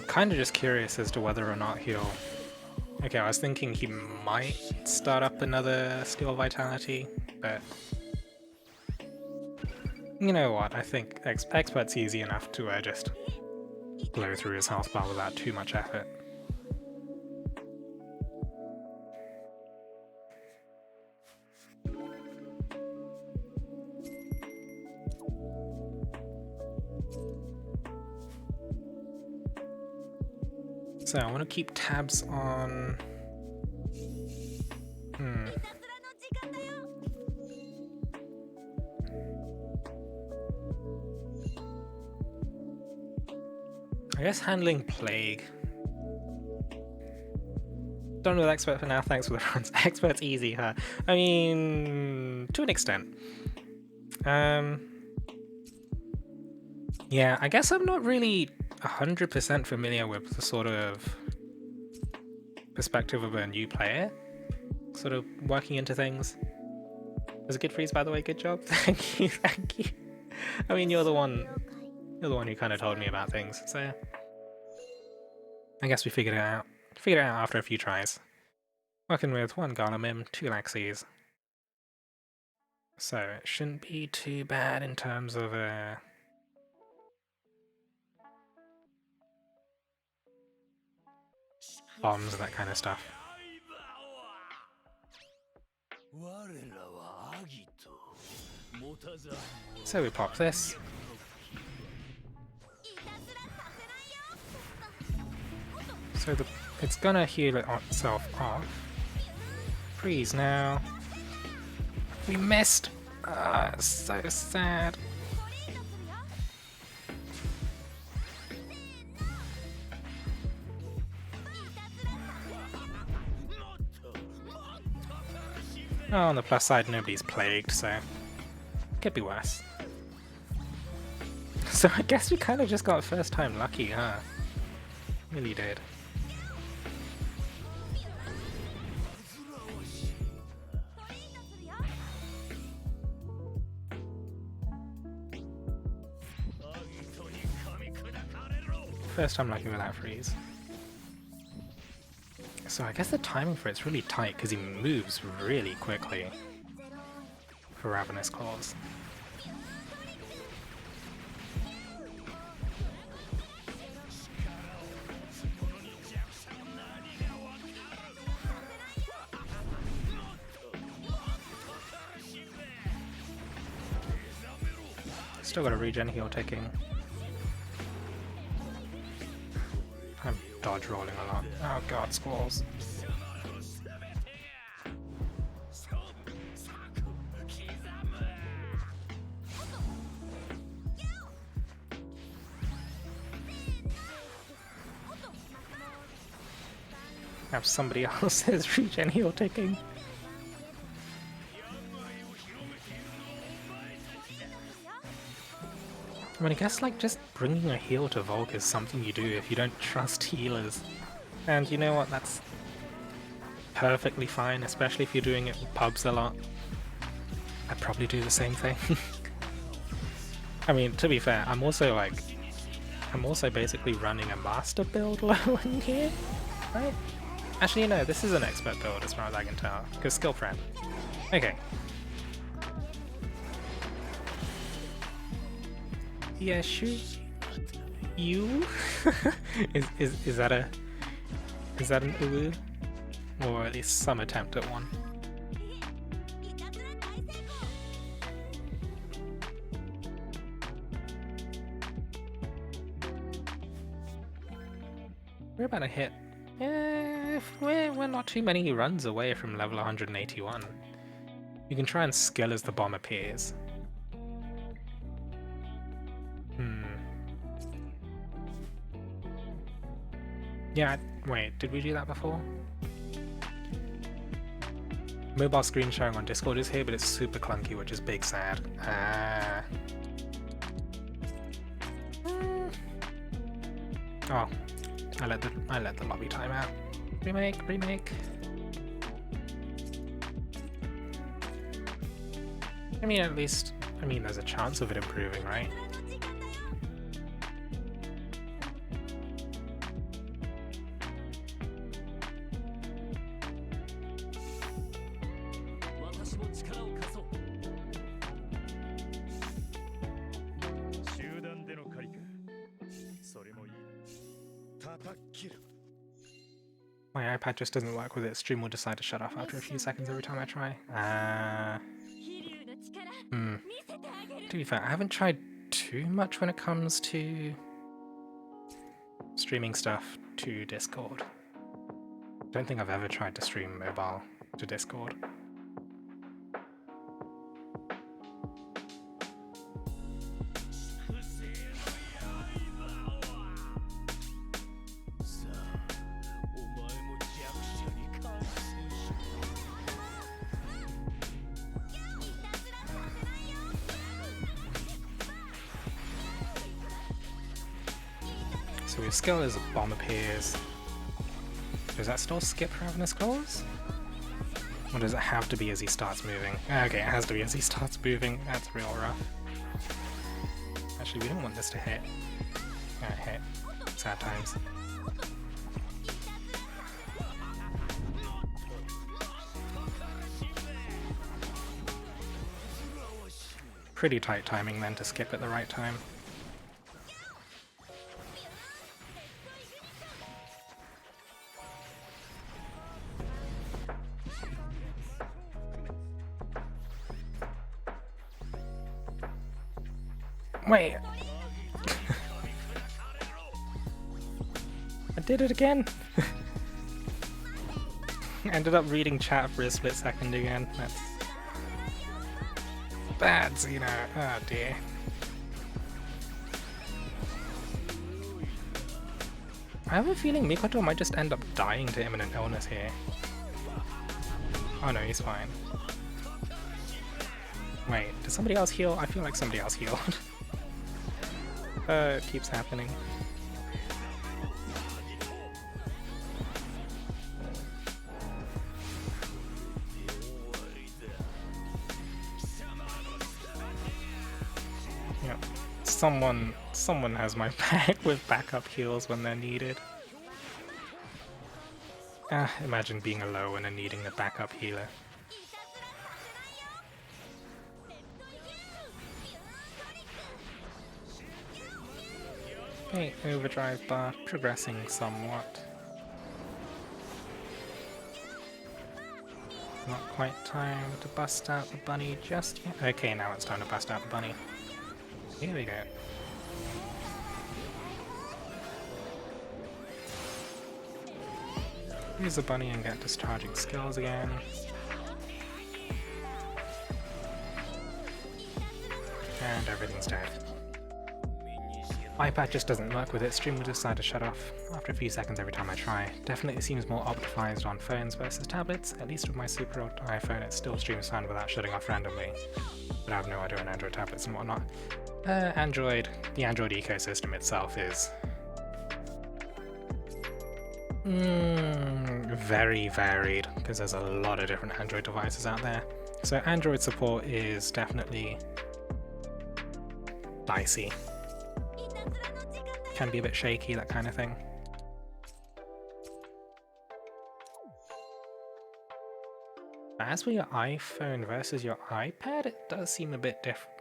Kind of just curious as to whether or not he'll... Okay, I was thinking he might start up another Steel Vitality, but... You know what, I think Expert's easy enough to just blow through his health bar without too much effort. So I want to keep tabs on... I guess handling Plague. Done with Expert for now, thanks for the runs. Expert's easy, huh? I mean, to an extent. Yeah, I guess I'm not really 100% familiar with the sort of perspective of a new player, sort of working into things. Was a good freeze, by the way. Good job. Thank you, thank you. I mean, you're the one who kind of told me about things, so I guess we figured it out. Figured it out after a few tries. Working with 1 Garlemim, 2 Laxies. So it shouldn't be too bad in terms of bombs and that kind of stuff. So we pop this. So it's gonna heal itself off. Freeze now. We missed! So sad. Oh, on the plus side, nobody's plagued, so could be worse. So I guess we kind of just got first time lucky, huh? Really did. First time lucky with that freeze. So I guess the timing for it's really tight because he moves really quickly for Ravenous Claws. Still got a regen heal ticking. I'm dodge rolling a lot. Oh god, squalls. Have somebody else's regen heal ticking. I mean, I guess like just bringing a heal to Volk is something you do if you don't trust healers. And you know what, that's perfectly fine, especially if you're doing it in pubs a lot. I'd probably do the same thing. I mean, to be fair, I'm also basically running a master build low in here, right? Actually, no, this is an expert build as far as I can tell, because skill prep. Okay. Yeah, shoot. You? is that an ulu? Or at least some attempt at one. We're about to hit. Yeah, we're not too many runs away from level 181. You can try and skill as the bomb appears. Yeah, wait, did we do that before? Mobile screen sharing on Discord is here, but it's super clunky, which is big sad. Oh, I let the lobby time out. Remake. I mean, at least, there's a chance of it improving, right? My iPad just doesn't work with it. Stream will decide to shut off after a few seconds every time I try. To be fair, I haven't tried too much when it comes to streaming stuff to Discord. Don't think I've ever tried to stream mobile to Discord. So we skill as a bomb appears. Does that still skip Ravenous Claws? Or does it have to be as he starts moving? Okay, it has to be as he starts moving. That's real rough. Actually, we don't want this to hit. It hit. Sad times. Pretty tight timing then to skip at the right time. Wait. I did it again. Ended up reading chat for a split second again. That's bad, you know. Oh dear. I have a feeling Mikoto might just end up dying to imminent illness here. Oh no, he's fine. Wait, did somebody else heal? I feel like somebody else healed. It keeps happening. Yep. Someone has my back with backup heals when they're needed. Imagine being alone and needing a backup healer. Okay, overdrive bar progressing somewhat. Not quite time to bust out the bunny just yet. Okay, now it's time to bust out the bunny. Here we go. Use the bunny and get discharging skills again. And everything's dead. iPad just doesn't work with it. Stream will decide to shut off after a few seconds every time I try. Definitely seems more optimized on phones versus tablets. At least with my super old iPhone it still streams fine without shutting off randomly. But I have no idea on Android tablets and whatnot. The Android ecosystem itself is very varied because there's a lot of different Android devices out there. So Android support is definitely dicey. Can be a bit shaky, that kind of thing. As for your iPhone versus your iPad, it does seem a bit different.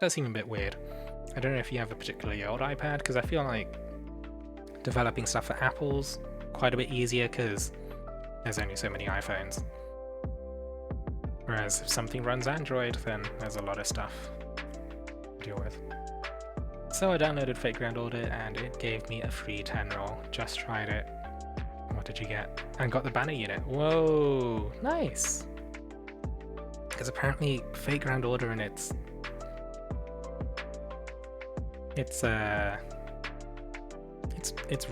Does seem a bit weird. I don't know if you have a particularly old iPad, because I feel like developing stuff for Apple's quite a bit easier because there's only so many iPhones. Whereas if something runs Android, then there's a lot of stuff to deal with. So I downloaded Fate Grand Order and it gave me a free 10 roll. Just tried it. What did you get? And got the banner unit. Whoa, nice! Because apparently Fate Grand Order and its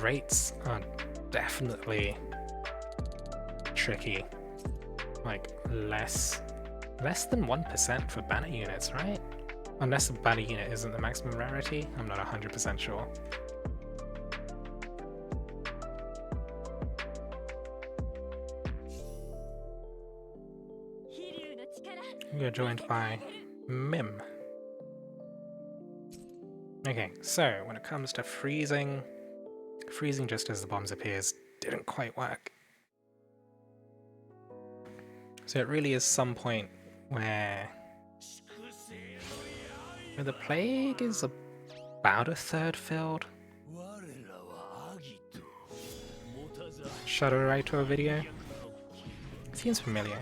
rates are definitely tricky. Like less than 1% for banner units, right? Unless the banner unit isn't the maximum rarity, I'm not 100% sure. We are joined by Mim. Okay, so when it comes to freezing just as the bombs appears didn't quite work. So it really is some point where the plague is about a third filled. Shadow Raito video? Seems familiar.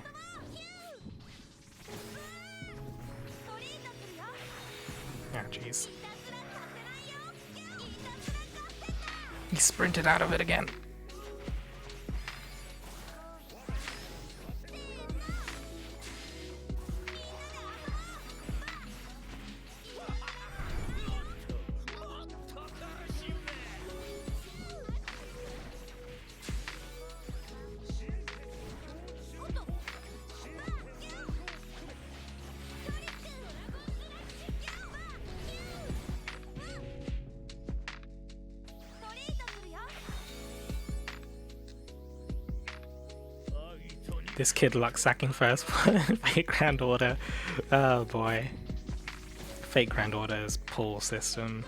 Ah, jeez. He sprinted out of it again. This kid luck sacking first Fate Grand Order. Oh boy. Fate Grand Order's pull system.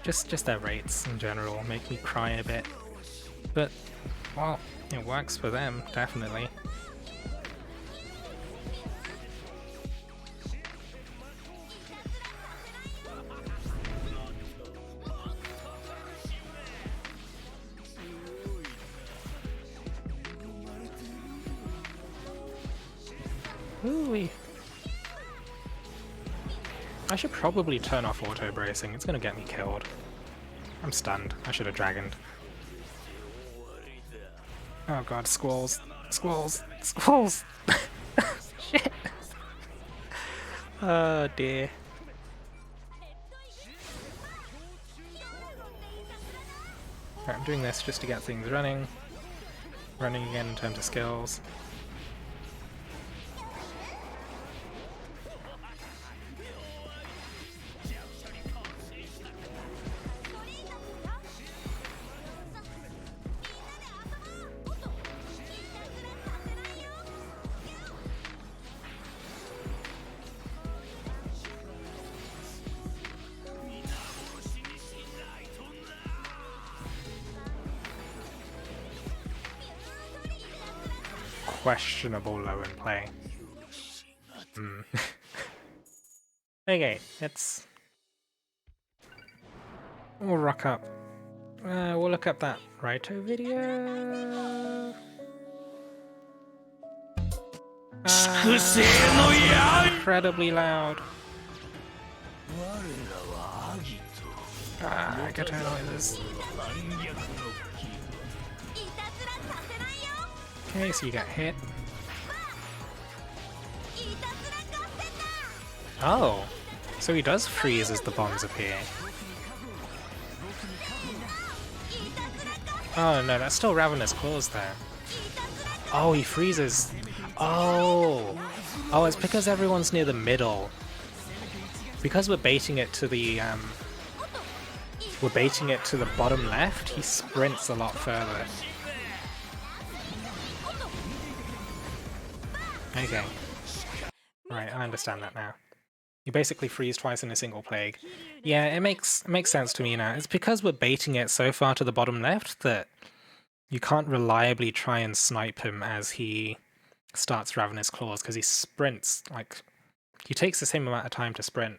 Just their rates in general make me cry a bit. But, well, it works for them, definitely. Ooh-wee. I should probably turn off auto bracing, it's gonna get me killed. I'm stunned, I should have dragoned. Oh god, squalls. Squalls! Squalls! Shit! Oh dear. Right, I'm doing this just to get things running. Running again in terms of skills. Questionable low in play. Okay, we'll rock up. We'll look up that Raito video. Incredibly loud. Guitar noises. Okay, so you got hit. Oh, so he does freeze as the bombs appear. Oh no, that's still Ravenous Claws there. Oh, he freezes. Oh, it's because everyone's near the middle. Because we're baiting it to the bottom left, he sprints a lot further. Okay. Right, I understand that now. You basically freeze twice in a single plague. Yeah, it makes sense to me now. It's because we're baiting it so far to the bottom left that you can't reliably try and snipe him as he starts Ravenous Claws, because he sprints, like, he takes the same amount of time to sprint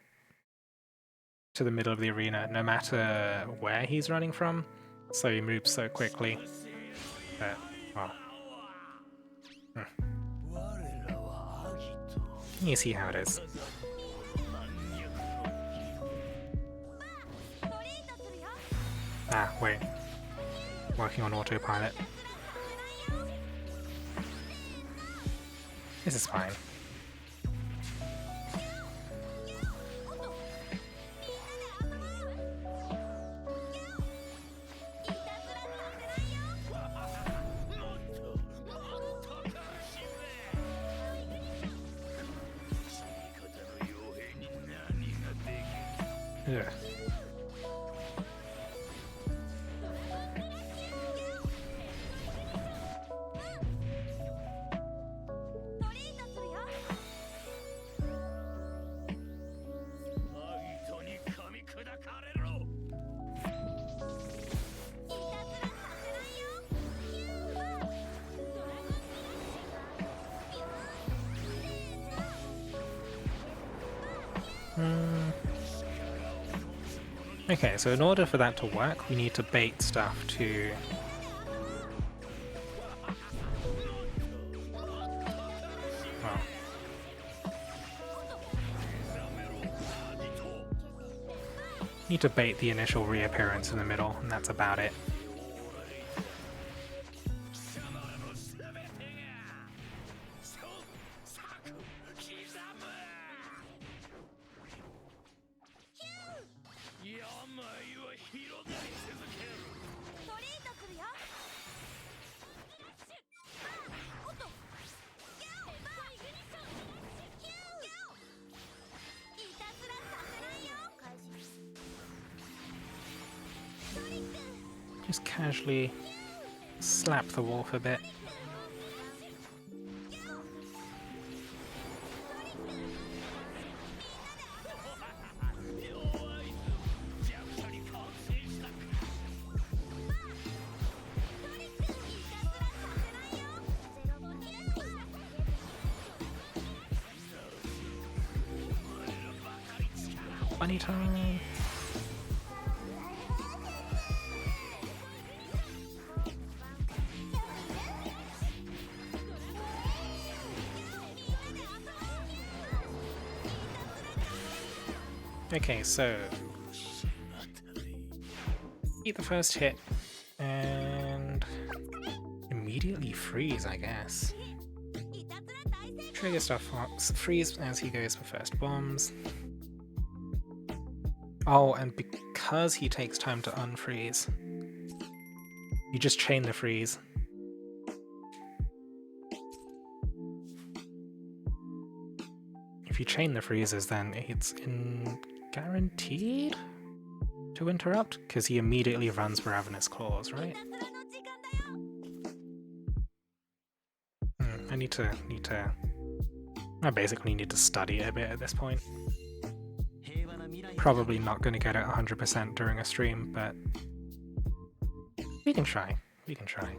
to the middle of the arena, no matter where he's running from, so he moves so quickly. But, well. You see how it is. Ah, wait. Working on autopilot. This is fine. Ugh. Okay, so in order for that to work, we need to bait stuff to... well... need to bait the initial reappearance in the middle, and that's about it. Just casually slap the wolf a bit. Bunny time! Okay, so eat the first hit and immediately freeze, I guess. Trigger stuff freeze as he goes for first bombs. Oh, and because he takes time to unfreeze, you just chain the freeze. If you chain the freezes, then it's guaranteed to interrupt, because he immediately runs for Ravenous Claws, right? I basically need to study it a bit at this point. Probably not going to get it 100% during a stream, but we can try. We can try.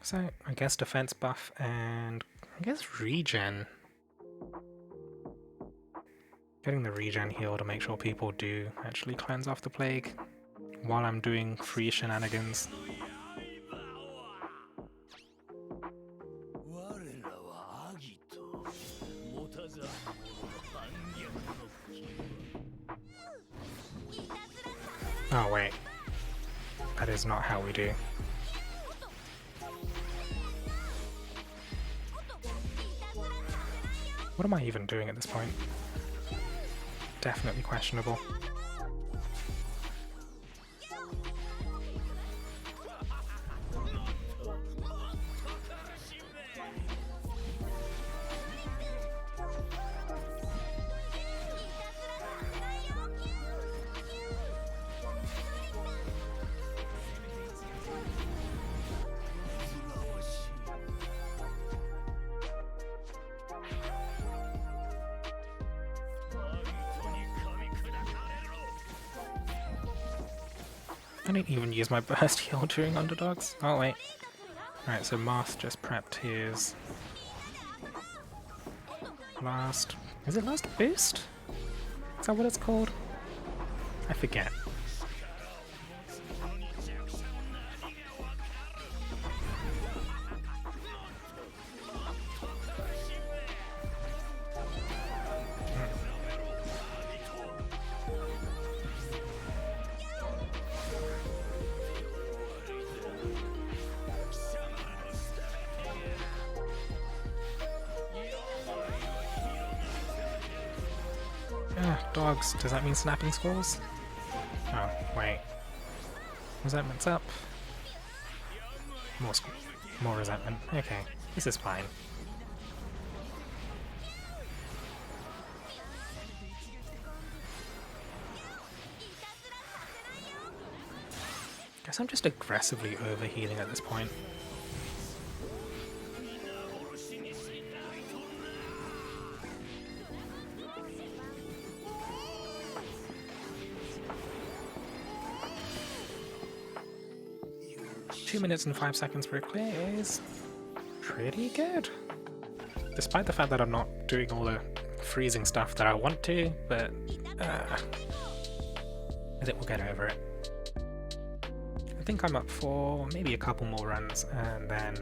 So, I guess defense buff and I guess regen. Getting the regen heal to make sure people do actually cleanse off the plague while I'm doing free shenanigans. Oh wait, that is not how we do. What am I even doing at this point? Definitely questionable. I didn't even use my burst heal during underdogs. Oh wait. Alright, so Moth just prepped his last... Is it last boost? Is that what it's called? I forget. Dogs. Does that mean snapping skulls? Oh, wait. Resentment's up. More resentment. Okay, this is fine. Guess I'm just aggressively overhealing at this point. Two minutes and 5 seconds for a clear is pretty good. Despite the fact that I'm not doing all the freezing stuff that I want to, but I think we'll get over it. I think I'm up for maybe a couple more runs and then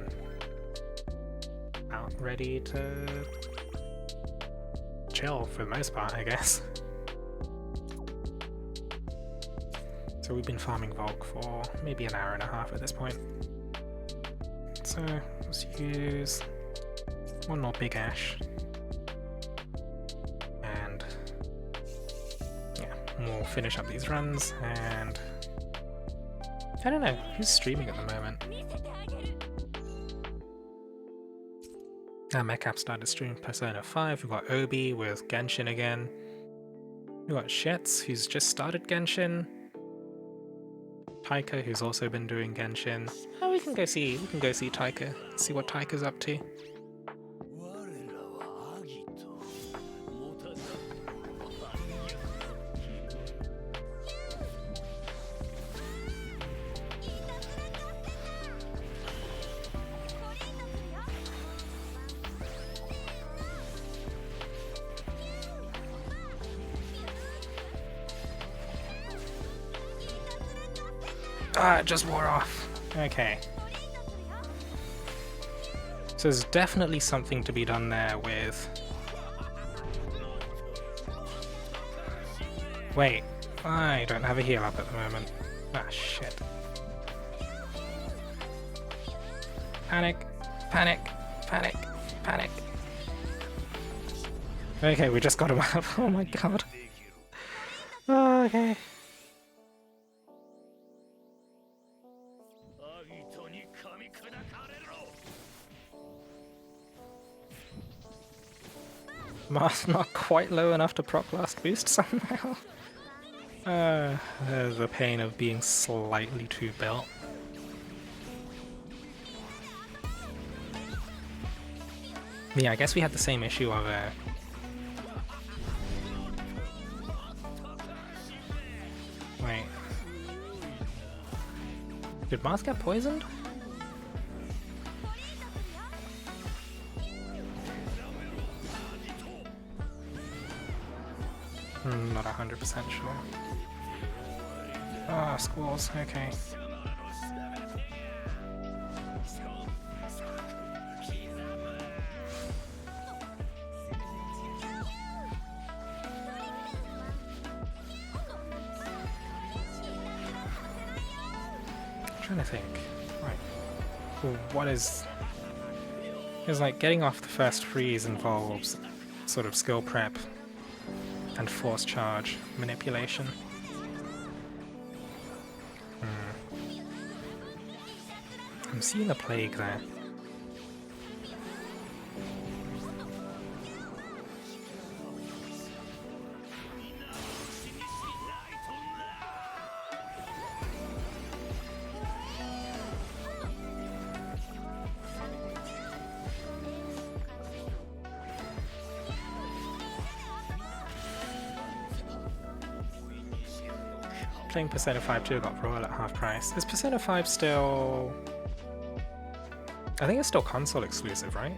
out ready to chill for the most part, I guess. So we've been farming Volk for maybe an hour and a half at this point. So let's use one more Big Ash. And yeah, we'll finish up these runs and I don't know, who's streaming at the moment? Mechap started streaming Persona 5, we've got Obi with Genshin again. We've got Shets, who's just started Genshin. Taika, who's also been doing Genshin. Oh, we can go see Taika, see what Taika's up to. Ah, it just wore off. Okay. So there's definitely something to be done there with... Wait, I don't have a heal up at the moment. Ah, shit. Panic, panic, panic, panic. Okay, we just got him up. Oh my god. Oh, okay. Mars not quite low enough to proc last boost somehow. The pain of being slightly too built. Yeah, I guess we had the same issue of Wait. Did Mars get poisoned? Not 100% sure. Ah, squalls, okay. I'm trying to think. Right. What is... It's like getting off the first freeze involves sort of skill prep and force charge manipulation. I'm seeing a plague there. Playing Persona 5 2 got Royal at half price. Is Persona 5 still... I think it's still console exclusive, right?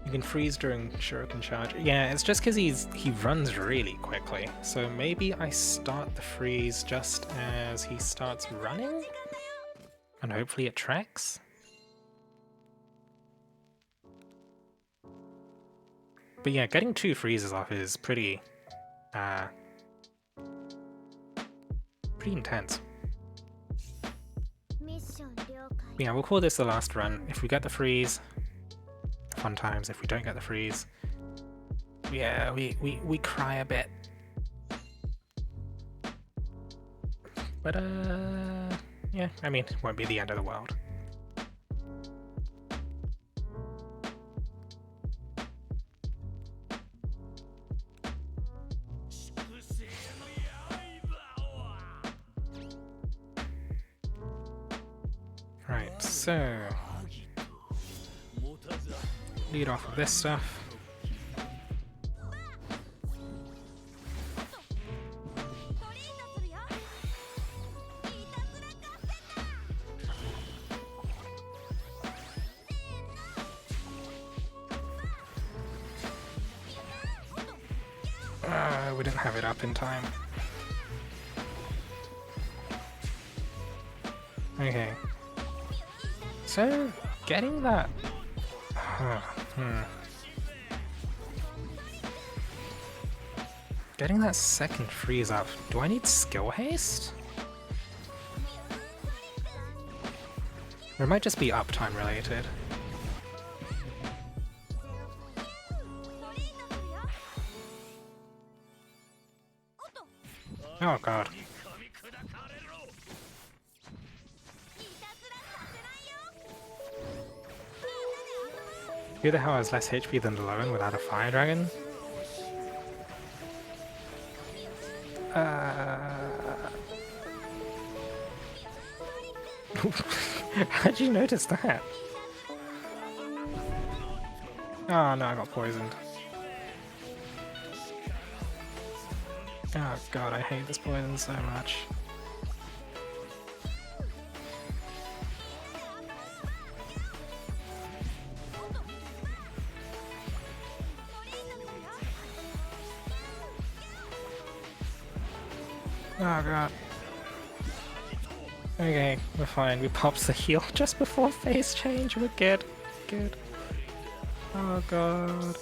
You can freeze during Shuriken charge. Yeah, it's just because he runs really quickly. So maybe I start the freeze just as he starts running? And hopefully it tracks? But yeah, getting 2 freezes off is pretty intense. Yeah, we'll call this the last run. If we get the freeze, fun times. If we don't get the freeze, yeah, we cry a bit. But yeah, I mean, it won't be the end of the world. Right, so lead off with this stuff. We didn't have it up in time. Okay. So, getting that... Getting that second freeze up, do I need skill haste? Or it might just be uptime related. Oh god. Who the hell has less HP than Lowen without a fire dragon? How'd you notice that? Oh no, I got poisoned. Oh god, I hate this poison so much. Oh god. Okay, we're fine. We popped the heal just before phase change. We're good. Good. Oh god.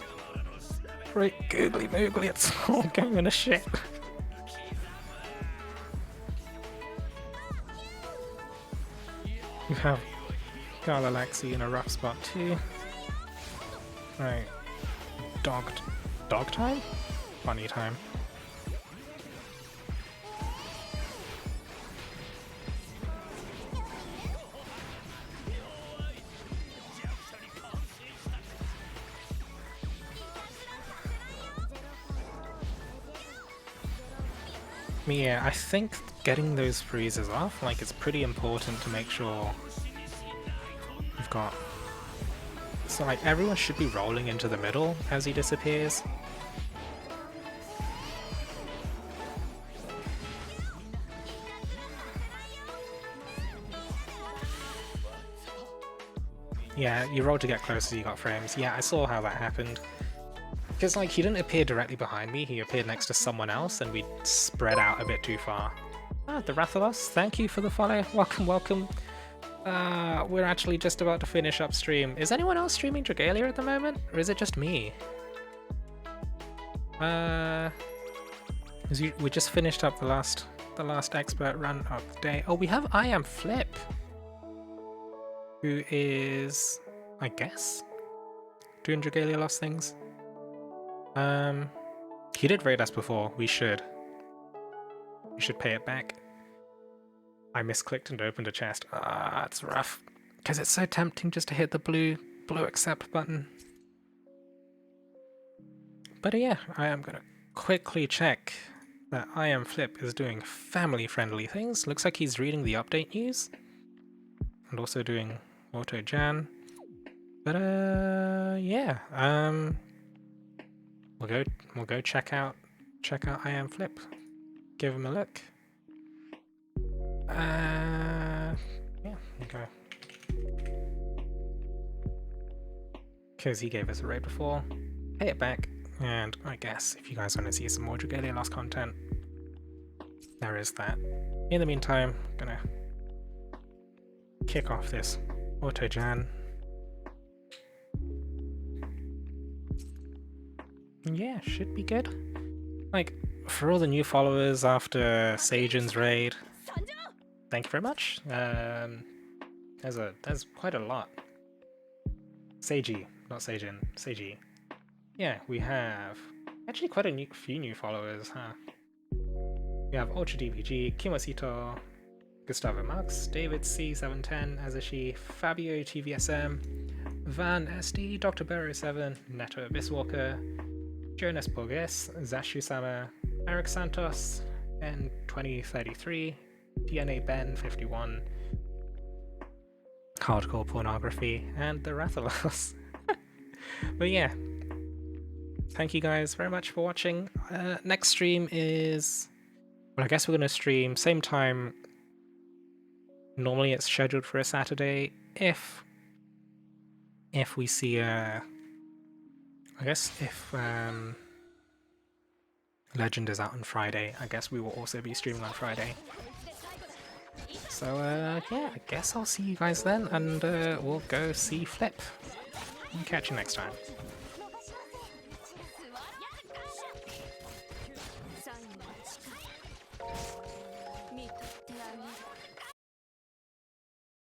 Great googly moogly, it's all going to shit. You have Galalaxy in a rough spot too. Right. Dog time? Bunny time. Yeah, I think getting those freezes off, like, it's pretty important to make sure you've got... So, like, everyone should be rolling into the middle as he disappears. Yeah, you rolled to get closer, you got frames. Yeah, I saw how that happened. Because, like, he didn't appear directly behind me, he appeared next to someone else, and we spread out a bit too far. Ah, the Rathalos, thank you for the follow. Welcome, welcome. We're actually just about to finish up stream. Is anyone else streaming Dragalia at the moment? Or is it just me? We just finished up the last expert run of the day. Oh, we have I Am Flip, who is, I guess, doing Dragalia Lost things. He did raid us before. We should pay it back. I misclicked and opened a chest. Ah, it's rough. Because it's so tempting just to hit the blue accept button. But yeah, I am gonna quickly check that I Am Flip is doing family-friendly things. Looks like he's reading the update news. And also doing Auto Jan. But yeah. We'll go check out I Am Flip. Give him a look. Yeah, okay. Because he gave us a raid before. Pay it back, and I guess if you guys want to see some more Dragalia Lost content, there is that. In the meantime, I'm gonna kick off this Auto Jan. Yeah, should be good. Like, for all the new followers after Sajin's raid, thank you very much. There's quite a lot. Seiji, not Sajin, Seiji. Yeah, we have actually quite a few new followers, huh? We have Ultra DPG, Kimosito, Gustavo Max, David C710, Azashi, Fabio TVSM, Van SD, Dr. Barrow 7, Neto Abysswalker, Jonas Borges, Zashu-sama, Eric Santos, N2033, DNA Ben 51, Hardcore Pornography, and the Rathalos. But yeah, thank you guys very much for watching. Next stream is... Well, I guess we're going to stream same time. Normally it's scheduled for a Saturday. If we see a... I guess if Legend is out on Friday, I guess we will also be streaming on Friday. So yeah, I guess I'll see you guys then, and we'll go see Flip. Catch you next time.